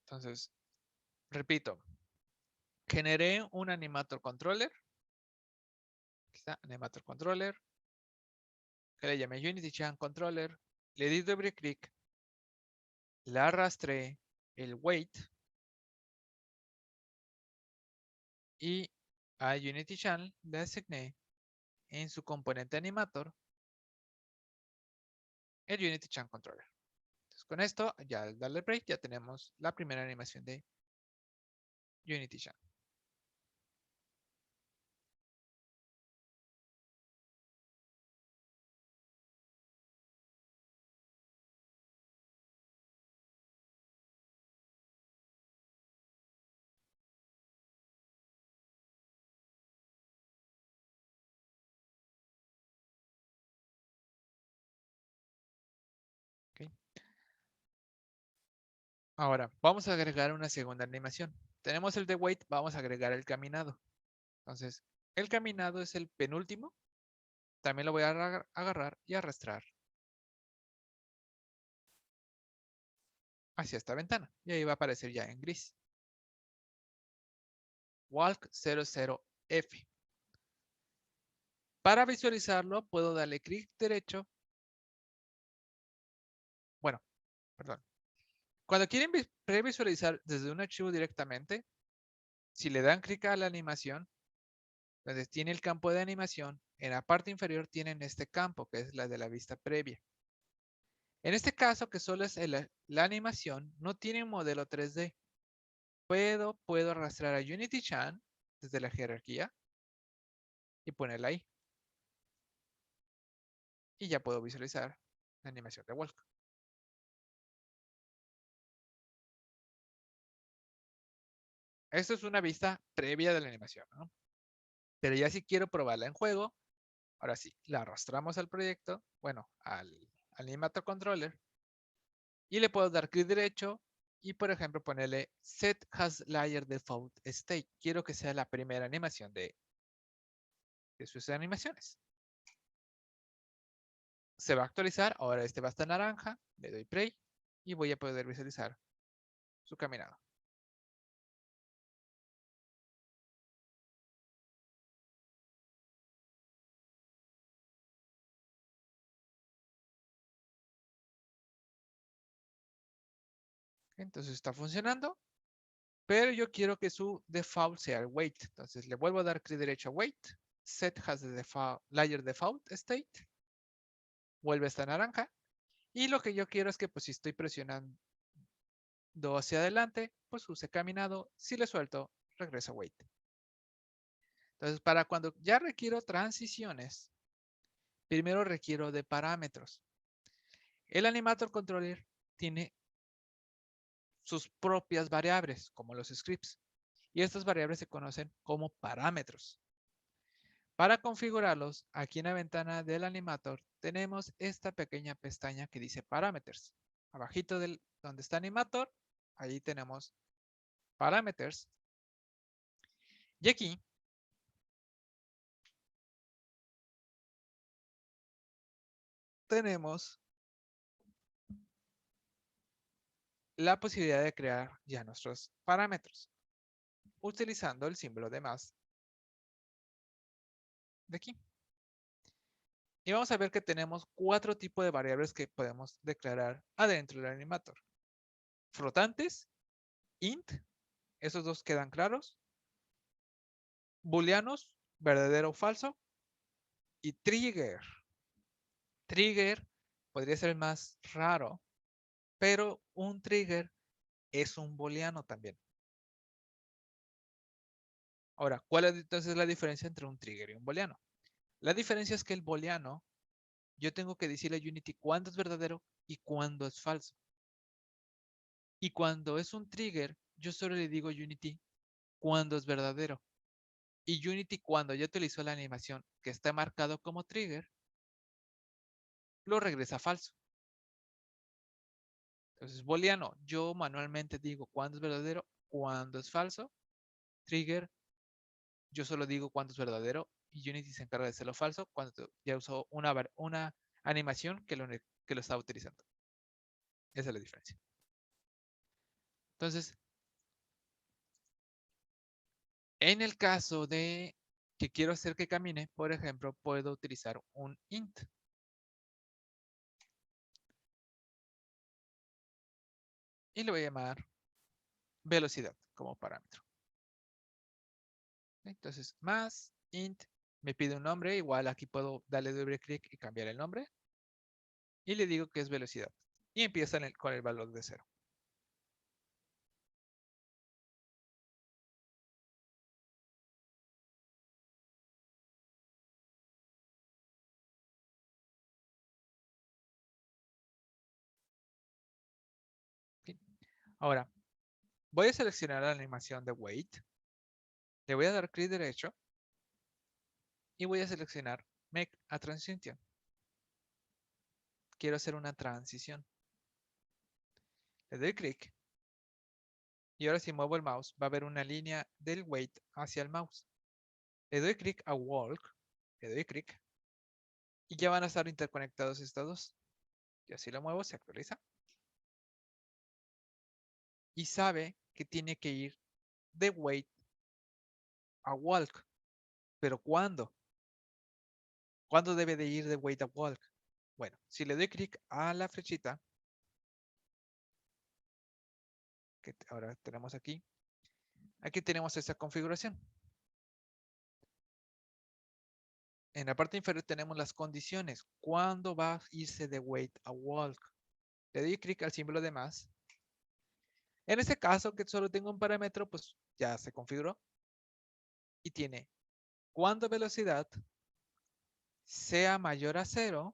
Entonces, repito, generé un Animator Controller. Aquí está, Animator Controller. Que le llamé UnityShine Controller. Le di doble clic. Le arrastré el weight. Y a UnityShine le asigné en su componente Animator el UnityShine Controller. Entonces, con esto, ya al darle break, ya tenemos la primera animación de UnityShine. ¿Okay? Ahora, vamos a agregar una segunda animación. Tenemos el de weight, vamos a agregar el caminado. Entonces, el caminado es el penúltimo. También lo voy a agarrar y arrastrar hacia esta ventana. Y ahí va a aparecer ya en gris. Walk 00F. Para visualizarlo, puedo darle clic derecho. Bueno, perdón. Cuando quieren previsualizar desde un archivo directamente, si le dan clic a la animación, donde tiene el campo de animación, en la parte inferior tienen este campo, que es la de la vista previa. En este caso, que solo es la animación, no tiene un modelo 3D. Puedo arrastrar a UnityShine desde la jerarquía y ponerla ahí. Y ya puedo visualizar la animación de Walk. Esto es una vista previa de la animación, ¿no? Pero ya si quiero probarla en juego, ahora sí, la arrastramos al proyecto, bueno, al Animator Controller, y le puedo dar clic derecho y, por ejemplo, ponerle Set Has Layer Default State. Quiero que sea la primera animación de sus animaciones. Se va a actualizar, ahora este va a estar naranja, le doy play y voy a poder visualizar su caminado. Entonces está funcionando, pero yo quiero que su default sea el weight. Entonces le vuelvo a dar clic derecho a weight, set has the default, layer default state, vuelve a estar naranja. Y lo que yo quiero es que pues si estoy presionando hacia adelante, pues use caminado. Si le suelto, regresa weight. Entonces para cuando ya requiero transiciones, primero requiero de parámetros. El Animator Controller tiene sus propias variables, como los scripts. Y estas variables se conocen como parámetros. Para configurarlos, aquí en la ventana del Animator, tenemos esta pequeña pestaña que dice Parameters. Abajito del donde está Animator, ahí tenemos Parameters. Y aquí tenemos la posibilidad de crear ya nuestros parámetros utilizando el símbolo de más de aquí. Y vamos a ver que tenemos 4 tipos de variables que podemos declarar adentro del animator. Flotantes, int, esos dos quedan claros. Booleanos, verdadero o falso. Y trigger. Trigger podría ser el más raro, pero un trigger es un booleano también. Ahora, ¿cuál es entonces la diferencia entre un trigger y un booleano? La diferencia es que el booleano, yo tengo que decirle a Unity cuándo es verdadero y cuándo es falso. Y cuando es un trigger, yo solo le digo a Unity cuándo es verdadero. Y Unity, cuando ya utilizó la animación que está marcado como trigger, lo regresa falso. Entonces, booleano, yo manualmente digo cuándo es verdadero, cuándo es falso. Trigger, yo solo digo cuándo es verdadero y Unity se encarga de hacerlo falso cuando ya usó una animación que lo está utilizando. Esa es la diferencia. Entonces, en el caso de que quiero hacer que camine, por ejemplo, puedo utilizar un int. Y le voy a llamar velocidad como parámetro. Entonces, más int, me pide un nombre, igual aquí puedo darle doble clic y cambiar el nombre. Y le digo que es velocidad. Y empieza con el valor de 0. Ahora, voy a seleccionar la animación de wait. Le voy a dar clic derecho. Y voy a seleccionar Make a Transition. Quiero hacer una transición. Le doy clic. Y ahora si muevo el mouse, va a haber una línea del wait hacia el mouse. Le doy clic a Walk. Le doy clic. Y ya van a estar interconectados estos dos. Y así lo muevo, se actualiza. Y sabe que tiene que ir de wait a walk. ¿Pero cuándo? ¿Cuándo debe de ir de wait a walk? Bueno, si le doy clic a la flechita, que ahora tenemos aquí tenemos esa configuración. En la parte inferior tenemos las condiciones. ¿Cuándo va a irse de wait a walk? Le doy clic al símbolo de más. En este caso, que solo tengo un parámetro, pues ya se configuró. Y tiene cuando velocidad sea mayor a 0,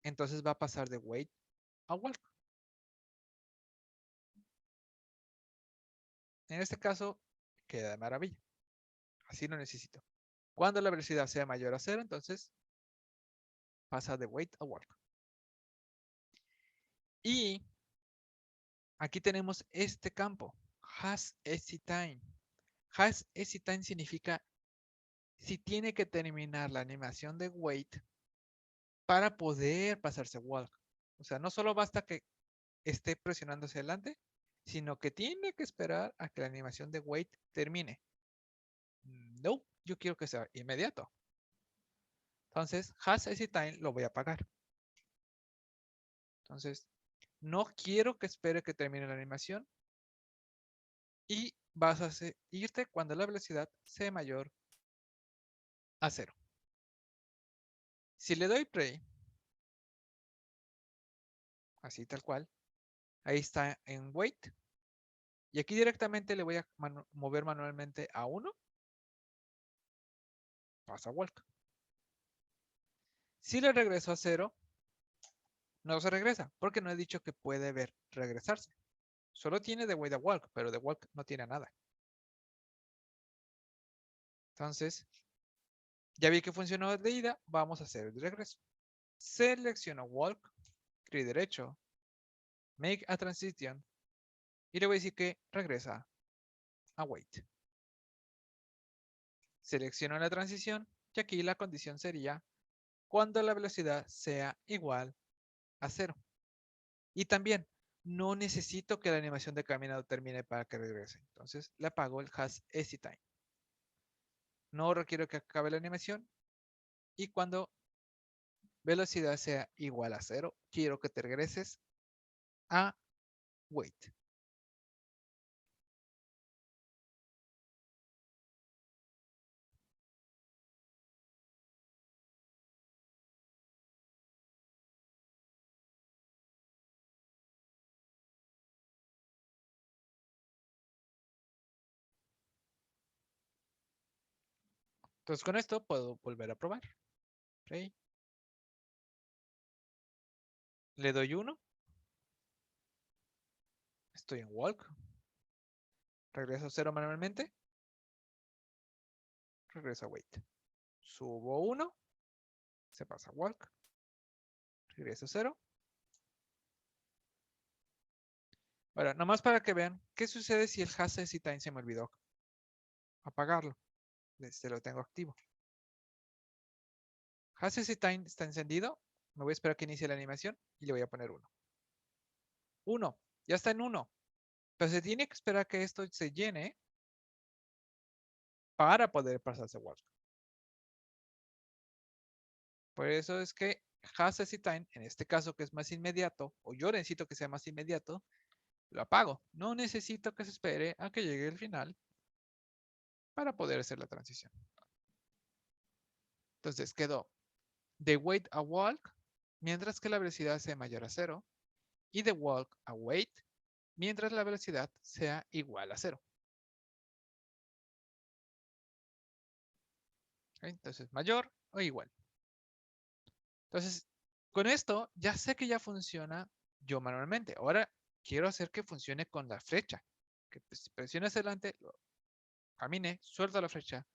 entonces va a pasar de wait a walk. En este caso, queda de maravilla. Así lo necesito. Cuando la velocidad sea mayor a 0, entonces pasa de wait a walk. Y aquí tenemos este campo, has exit time. Has exit time significa si tiene que terminar la animación de wait para poder pasarse a walk. O sea, no solo basta que esté presionando hacia adelante, sino que tiene que esperar a que la animación de wait termine. No, yo quiero que sea inmediato. Entonces, has exit time lo voy a apagar. Entonces, no quiero que espere que termine la animación y vas a irte cuando la velocidad sea mayor a 0. Si le doy play, así tal cual, ahí está en wait. Y aquí directamente le voy a mover manualmente a 1. Pasa walk. Si le regreso a 0, no se regresa, porque no he dicho que puede regresarse. Solo tiene de wait a walk, pero de walk no tiene nada. Entonces, ya vi que funcionó de ida, vamos a hacer el regreso. Selecciono walk, clic derecho, make a transition, y le voy a decir que regresa a wait. Selecciono la transición y aquí la condición sería cuando la velocidad sea igual a 0. Y también no necesito que la animación de caminado termine para que regrese. Entonces le apago el has exit time. No requiero que acabe la animación. Y cuando velocidad sea igual a 0, quiero que te regreses a wait. Entonces con esto puedo volver a probar. ¿Sí? Le doy 1. Estoy en walk. Regreso a 0 manualmente. Regreso a wait. Subo 1. Se pasa a walk. Regreso a 0. Ahora, nomás para que vean qué sucede si el has exit time se me olvidó apagarlo. Lo tengo activo. Has exit time está encendido. Me voy a esperar que inicie la animación y le voy a poner 1. 1. Ya está en 1. Pero se tiene que esperar que esto se llene para poder pasarse a walk. Por eso es que has exit time, en este caso que es más inmediato, o yo necesito que sea más inmediato, lo apago. No necesito que se espere a que llegue el final para poder hacer la transición. Entonces quedó de wait a walk, mientras que la velocidad sea mayor a 0, y de walk a wait, mientras la velocidad sea igual a 0. Entonces, mayor o igual. Entonces, con esto ya sé que ya funciona yo manualmente. Ahora quiero hacer que funcione con la flecha. Que presione hacia adelante, camine, suelta la flecha,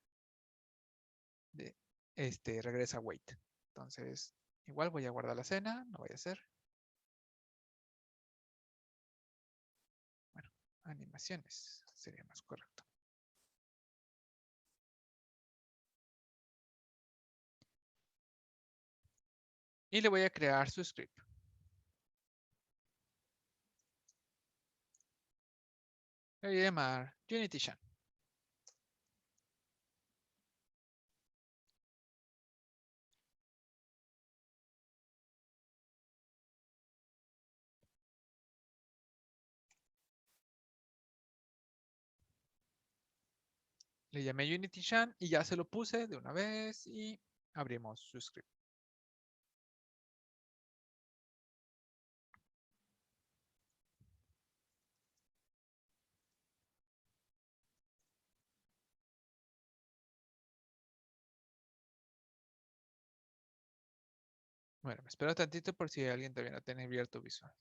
regresa a wait. Entonces, igual voy a guardar la escena, no voy a hacer. Bueno, animaciones sería más correcto. Y le voy a crear su script. Le voy a llamar UnityShun. Le llamé UnityShun y ya se lo puse de una vez y abrimos su script. Bueno, me espero tantito por si alguien todavía no tiene abierto Visual.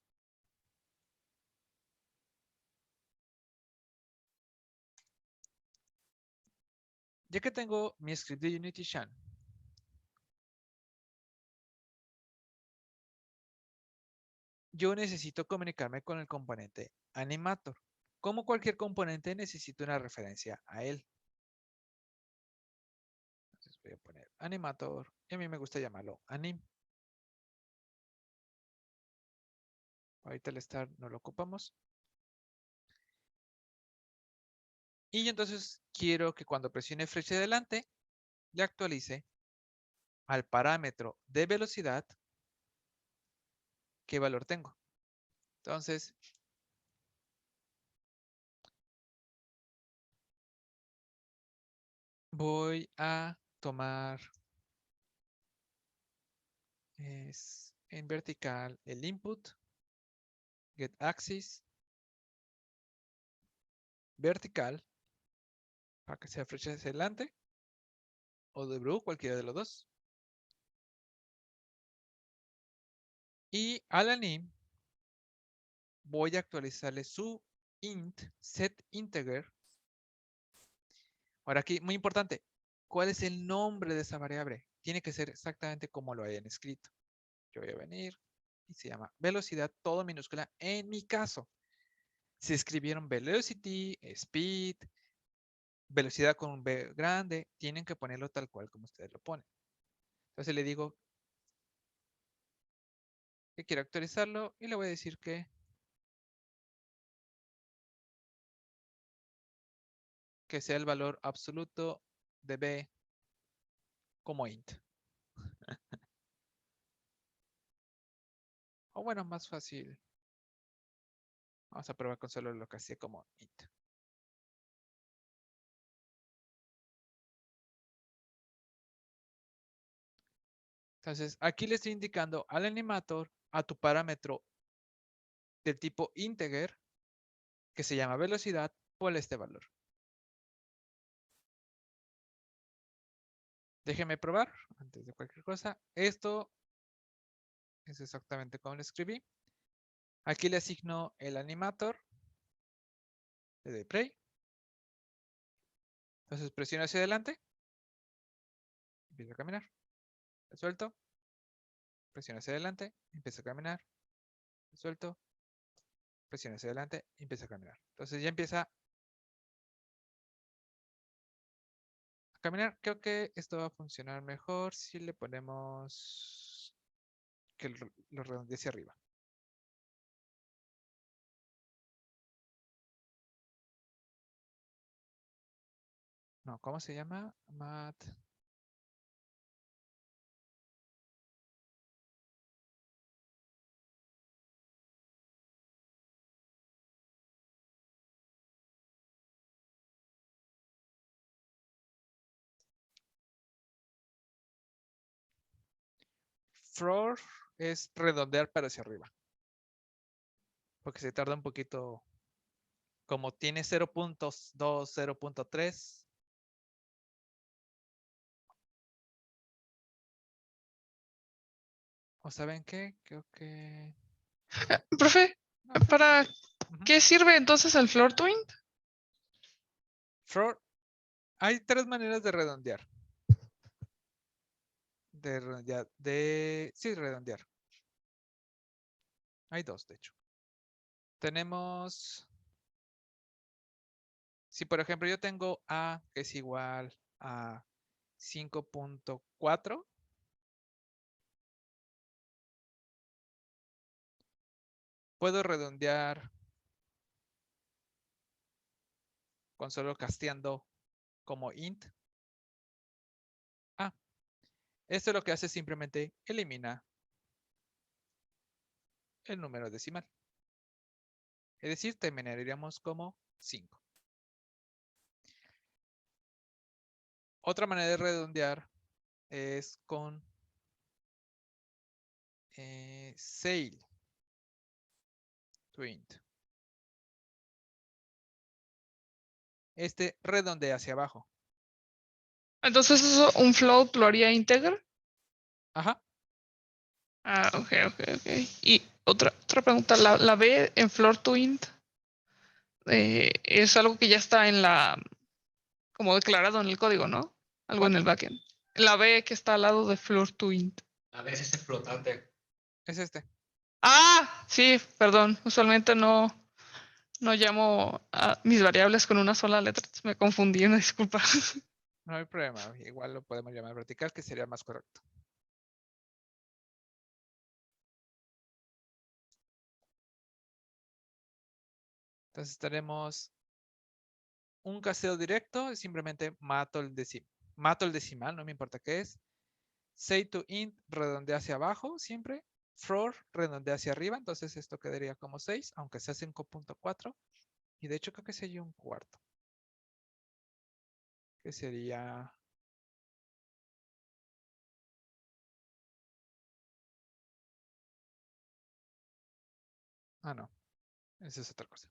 Ya que tengo mi script de UnityShun, yo necesito comunicarme con el componente Animator. Como cualquier componente, necesito una referencia a él. Entonces voy a poner Animator y a mí me gusta llamarlo Anim. Ahorita el start no lo ocupamos. Y entonces quiero que cuando presione flecha adelante, le actualice al parámetro de velocidad qué valor tengo. Entonces, voy a tomar en vertical el input, get axis, vertical, para que sea flecha hacia adelante, o W, cualquiera de los dos. Y al anim voy a actualizarle su int, set integer. Ahora aquí, muy importante, ¿cuál es el nombre de esa variable? Tiene que ser exactamente como lo hayan escrito. Yo voy a venir y se llama velocidad, todo minúscula. En mi caso, si escribieron velocity, speed, velocidad con un B grande, tienen que ponerlo tal cual como ustedes lo ponen. Entonces le digo que quiero actualizarlo y le voy a decir que que sea el valor absoluto de b como int. O bueno, más fácil. Vamos a probar con solo lo que hacía como int. Entonces, aquí le estoy indicando al animator a tu parámetro del tipo integer, que se llama velocidad, por este valor. Déjeme probar, antes de cualquier cosa. Esto es exactamente como lo escribí. Aquí le asigno el animator. Le doy play. Entonces presiono hacia adelante. Empieza a caminar. Lo suelto. Presiono hacia adelante. Empieza a caminar. Lo suelto. Presiono hacia adelante. Empieza a caminar. Entonces ya empieza a caminar. Creo que esto va a funcionar mejor si le ponemos que lo redondee hacia arriba. No, ¿cómo se llama? Mat. Floor es redondear para hacia arriba. Porque se tarda un poquito. Como tiene 0.2, 0.3. ¿O saben qué? Creo que... Profe, no. ¿para Ujú. qué sirve entonces el floor to int? Floor. Hay tres maneras de redondear. Sí, redondear. Hay dos, de hecho. Tenemos... Si por ejemplo yo tengo A que es igual a 5.4. Puedo redondear con solo casteando como int. Ah, esto lo que hace simplemente elimina el número decimal. Es decir, terminaríamos como 5. Otra manera de redondear es con sail to int. Este redondea hacia abajo. Entonces, ¿eso un float lo haría integer? Ajá. Ah, ok. Y otra pregunta, ¿la B en floor to int es algo que ya está en como declarado en el código, ¿no? Algo en ¿Cuál? el backend. La B que está al lado de floor to int. A veces es flotante. Es este. Ah, sí, perdón. Usualmente no llamo a mis variables con una sola letra. Me confundí, una disculpa. No hay problema. Igual lo podemos llamar vertical, que sería más correcto. Entonces tenemos un casteo directo. Simplemente mato el decimal, no me importa qué es. Say to int redondea hacia abajo siempre. Floor redondea hacia arriba. Entonces esto quedaría como 6, aunque sea 5.4. Y de hecho creo que sería un cuarto. Que sería... Ah, no. Esa es otra cosa.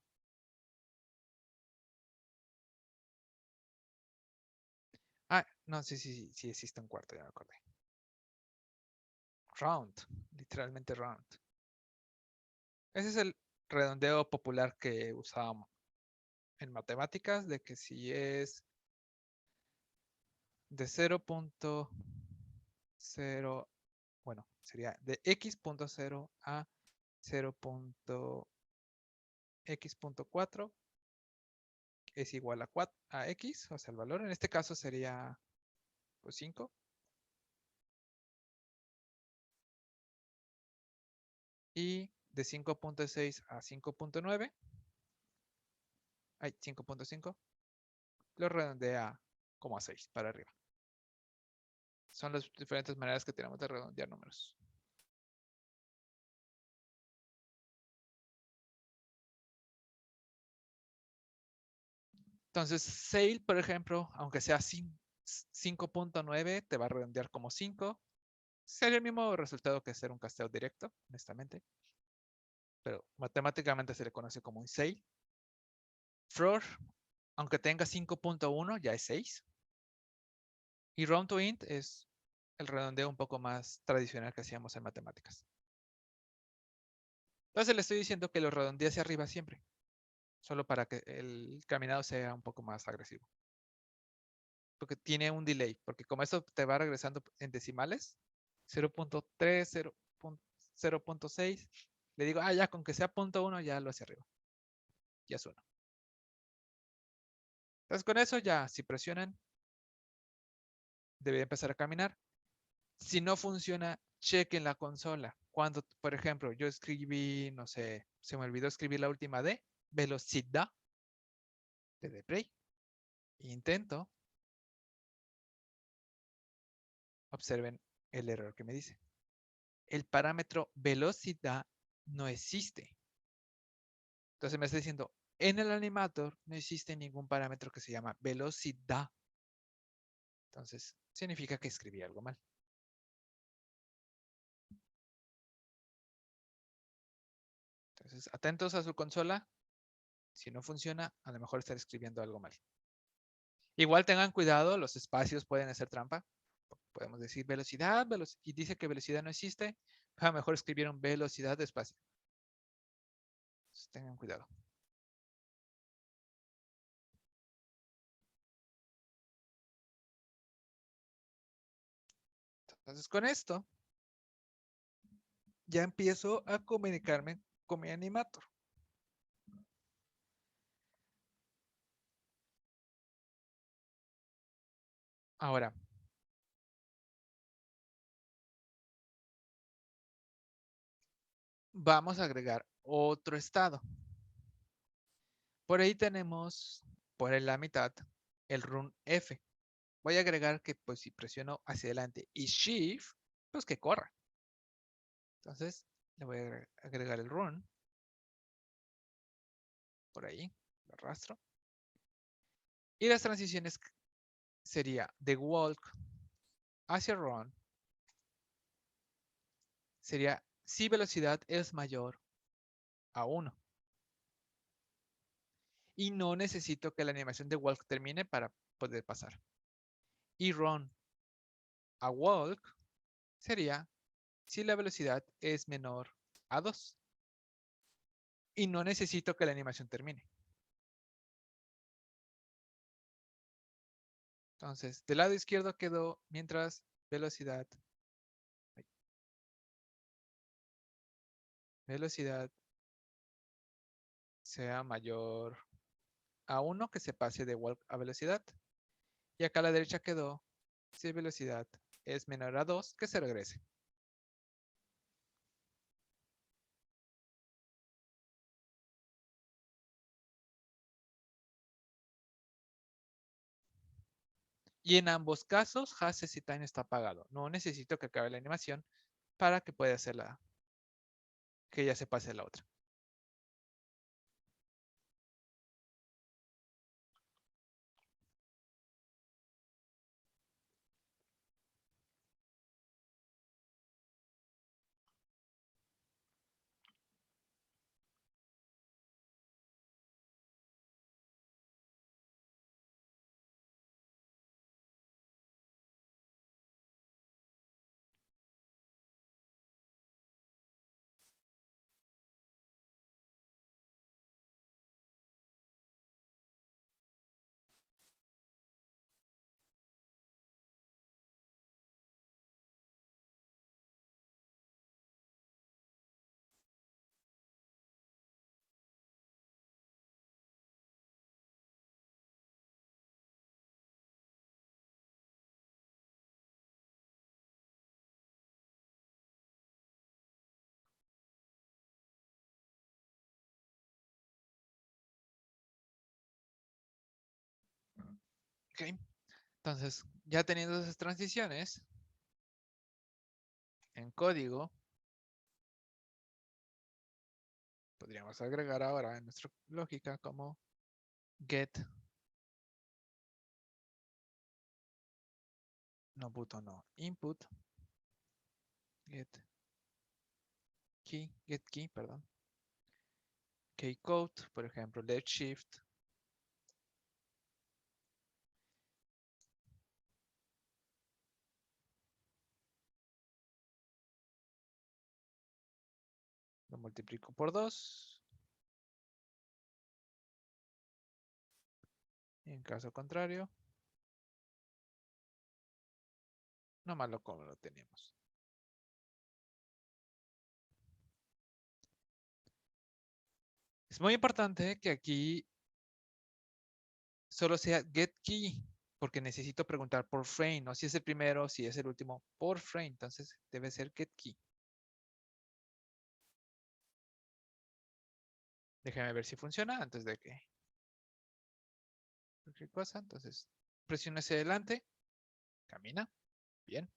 Ah, no, sí existe un cuarto, ya me acordé. Round, literalmente round. Ese es el redondeo popular que usábamos en matemáticas, de que si es de 0.0, bueno, sería de x.0 a 0.x.4 es igual a, a x, o sea, el valor. En este caso sería pues 5. Y de 5.6 a 5.9, hay 5.5, lo redondea como a 6 para arriba. Son las diferentes maneras que tenemos de redondear números. Entonces, sale, por ejemplo, aunque sea 5.9, te va a redondear como 5. Sería el mismo resultado que hacer un casteo directo, honestamente. Pero matemáticamente se le conoce como un sale. Floor, aunque tenga 5.1, ya es 6. Y round to int es el redondeo un poco más tradicional que hacíamos en matemáticas. Entonces le estoy diciendo que lo redondee hacia arriba siempre, solo para que el caminado sea un poco más agresivo. Porque tiene un delay, porque como esto te va regresando en decimales, 0.3, 0.6, le digo, ya con que sea 0.1 ya lo hacia arriba. Ya es 1. Entonces con eso ya, si presionan, debe empezar a caminar. Si no funciona, chequen la consola. Cuando, por ejemplo, yo escribí, no sé, se me olvidó escribir la última D, velocidad, de play. Intento. Observen el error que me dice. El parámetro velocidad no existe. Entonces me está diciendo, en el animator no existe ningún parámetro que se llama velocidad. Entonces, significa que escribí algo mal. Entonces, atentos a su consola. Si no funciona, a lo mejor estar escribiendo algo mal. Igual tengan cuidado, los espacios pueden hacer trampa. Podemos decir velocidad, y dice que velocidad no existe. A lo mejor escribieron velocidad de espacio. Entonces, tengan cuidado. Entonces, con esto, ya empiezo a comunicarme con mi animator. Ahora, vamos a agregar otro estado. Por ahí tenemos, por la mitad, el run F. Voy a agregar que pues si presiono hacia adelante y Shift, pues que corra. Entonces, le voy a agregar el run. Por ahí, lo arrastro. Y las transiciones sería de walk hacia run. Sería si velocidad es mayor a 1. Y no necesito que la animación de walk termine para poder pasar. Y run a walk sería si la velocidad es menor a 2. Y no necesito que la animación termine. Entonces, del lado izquierdo quedó mientras velocidad sea mayor a 1, que se pase de walk a velocidad. Y acá a la derecha quedó si velocidad es menor a 2, que se regrese. Y en ambos casos, Hasses y Time está apagado. No necesito que acabe la animación para que pueda hacer que ya se pase a la otra. Ok. Entonces, ya teniendo esas transiciones en código, podríamos agregar ahora en nuestra lógica como get, no button, no, input, get key, perdón, key code, por ejemplo, let shift, lo multiplico por 2. En caso contrario, nomás lo como lo tenemos. Es muy importante que aquí solo sea get key, porque necesito preguntar por frame, no si es el primero, si es el último, por frame. Entonces debe ser get key. Déjame ver si funciona antes de que cualquier cosa. Entonces presiono hacia adelante, camina, bien.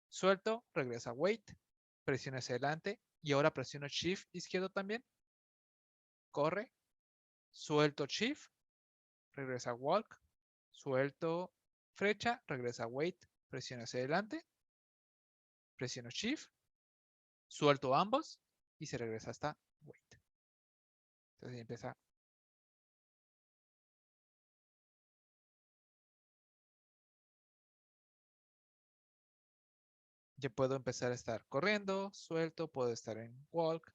Suelto, regresa wait, presiono hacia adelante y ahora presiono shift izquierdo también. Corre, suelto shift, regresa walk, suelto flecha, regresa wait, presiono hacia adelante, presiono shift, suelto ambos y se regresa hasta wait. Entonces empieza. Ya puedo empezar a estar corriendo, suelto, puedo estar en walk,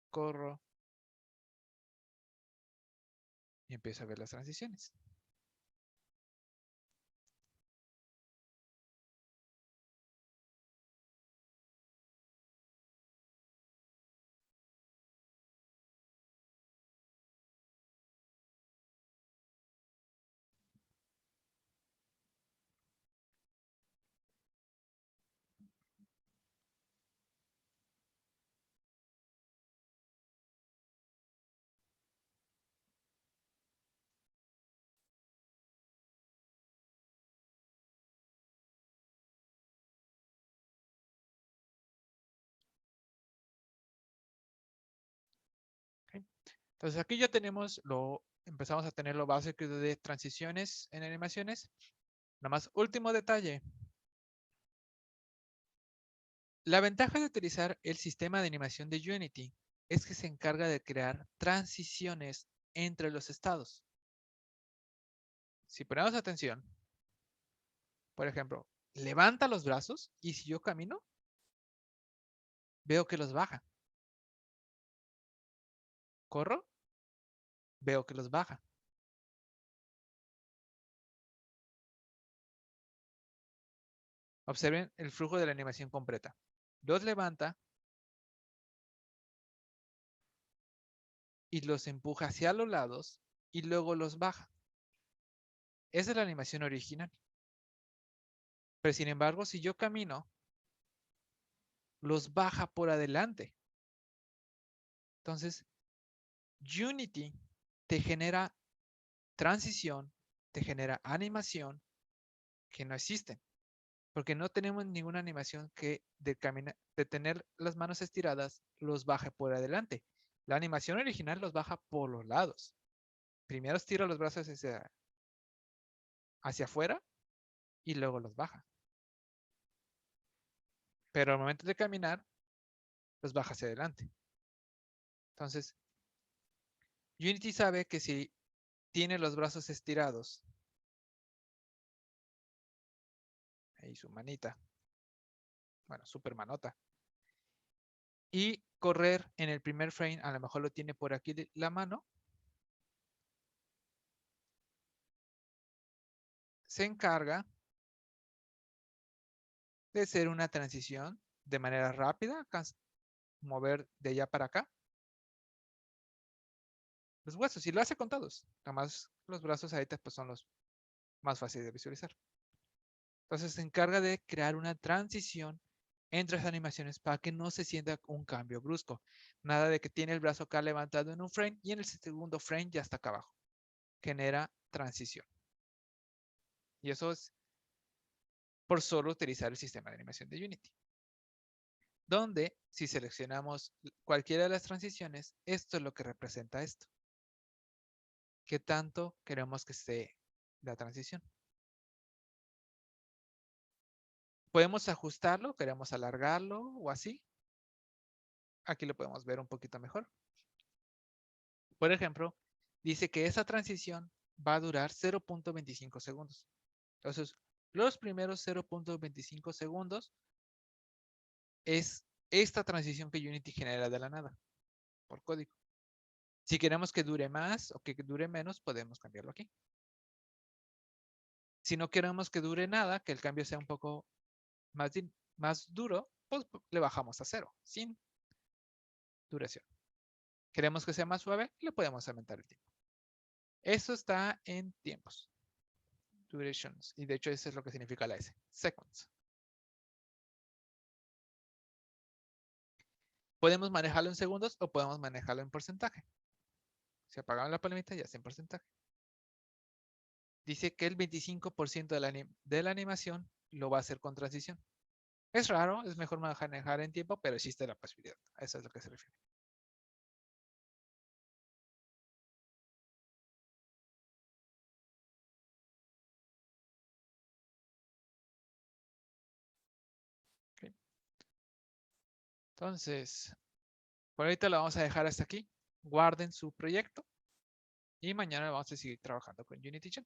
corro y empiezo a ver las transiciones. ¿Ok? Entonces aquí ya tenemos empezamos a tener lo básico de transiciones en animaciones. Nada más, último detalle. La ventaja de utilizar el sistema de animación de Unity es que se encarga de crear transiciones entre los estados. Si ponemos atención, por ejemplo, levanta los brazos y si yo camino, veo que los baja. Corro, veo que los baja. Observen el flujo de la animación completa. Los levanta y los empuja hacia los lados y luego los baja. Esa es la animación original. Pero sin embargo, si yo camino, los baja por adelante. Entonces, Unity te genera transición, te genera animación que no existen. Porque no tenemos ninguna animación que de tener las manos estiradas los baje por adelante. La animación original los baja por los lados. Primero estira los brazos hacia afuera y luego los baja. Pero al momento de caminar, los baja hacia adelante. Entonces, Unity sabe que si tiene los brazos estirados, ahí su manita, bueno, super manota, y correr en el primer frame, a lo mejor lo tiene por aquí la mano, se encarga de hacer una transición de manera rápida, mover de allá para acá los huesos y lo hace con todos. Además, los brazos ahorita pues son los más fáciles de visualizar. Entonces se encarga de crear una transición entre las animaciones para que no se sienta un cambio brusco. Nada de que tiene el brazo acá levantado en un frame y en el segundo frame ya está acá abajo. Genera transición. Y eso es por solo utilizar el sistema de animación de Unity. Donde si seleccionamos cualquiera de las transiciones, esto es lo que representa esto. ¿Qué tanto queremos que esté la transición? Podemos ajustarlo, queremos alargarlo o así. Aquí lo podemos ver un poquito mejor. Por ejemplo, dice que esa transición va a durar 0.25 segundos. Entonces, los primeros 0.25 segundos es esta transición que Unity genera de la nada, por código. Si queremos que dure más o que dure menos, podemos cambiarlo aquí. Si no queremos que dure nada, que el cambio sea un poco más duro, pues le bajamos a 0, sin duración. Queremos que sea más suave, le podemos aumentar el tiempo. Eso está en tiempos. Durations. Y de hecho eso es lo que significa la S. Seconds. Podemos manejarlo en segundos o podemos manejarlo en porcentaje. Si apagamos la palomita ya es en porcentaje. Dice que el 25% de la animación lo va a hacer con transición. Es raro, es mejor manejar en tiempo, pero existe la posibilidad. A eso es lo que se refiere. Okay. Entonces, por ahorita lo vamos a dejar hasta aquí. Guarden su proyecto y mañana vamos a seguir trabajando con Unity Chat.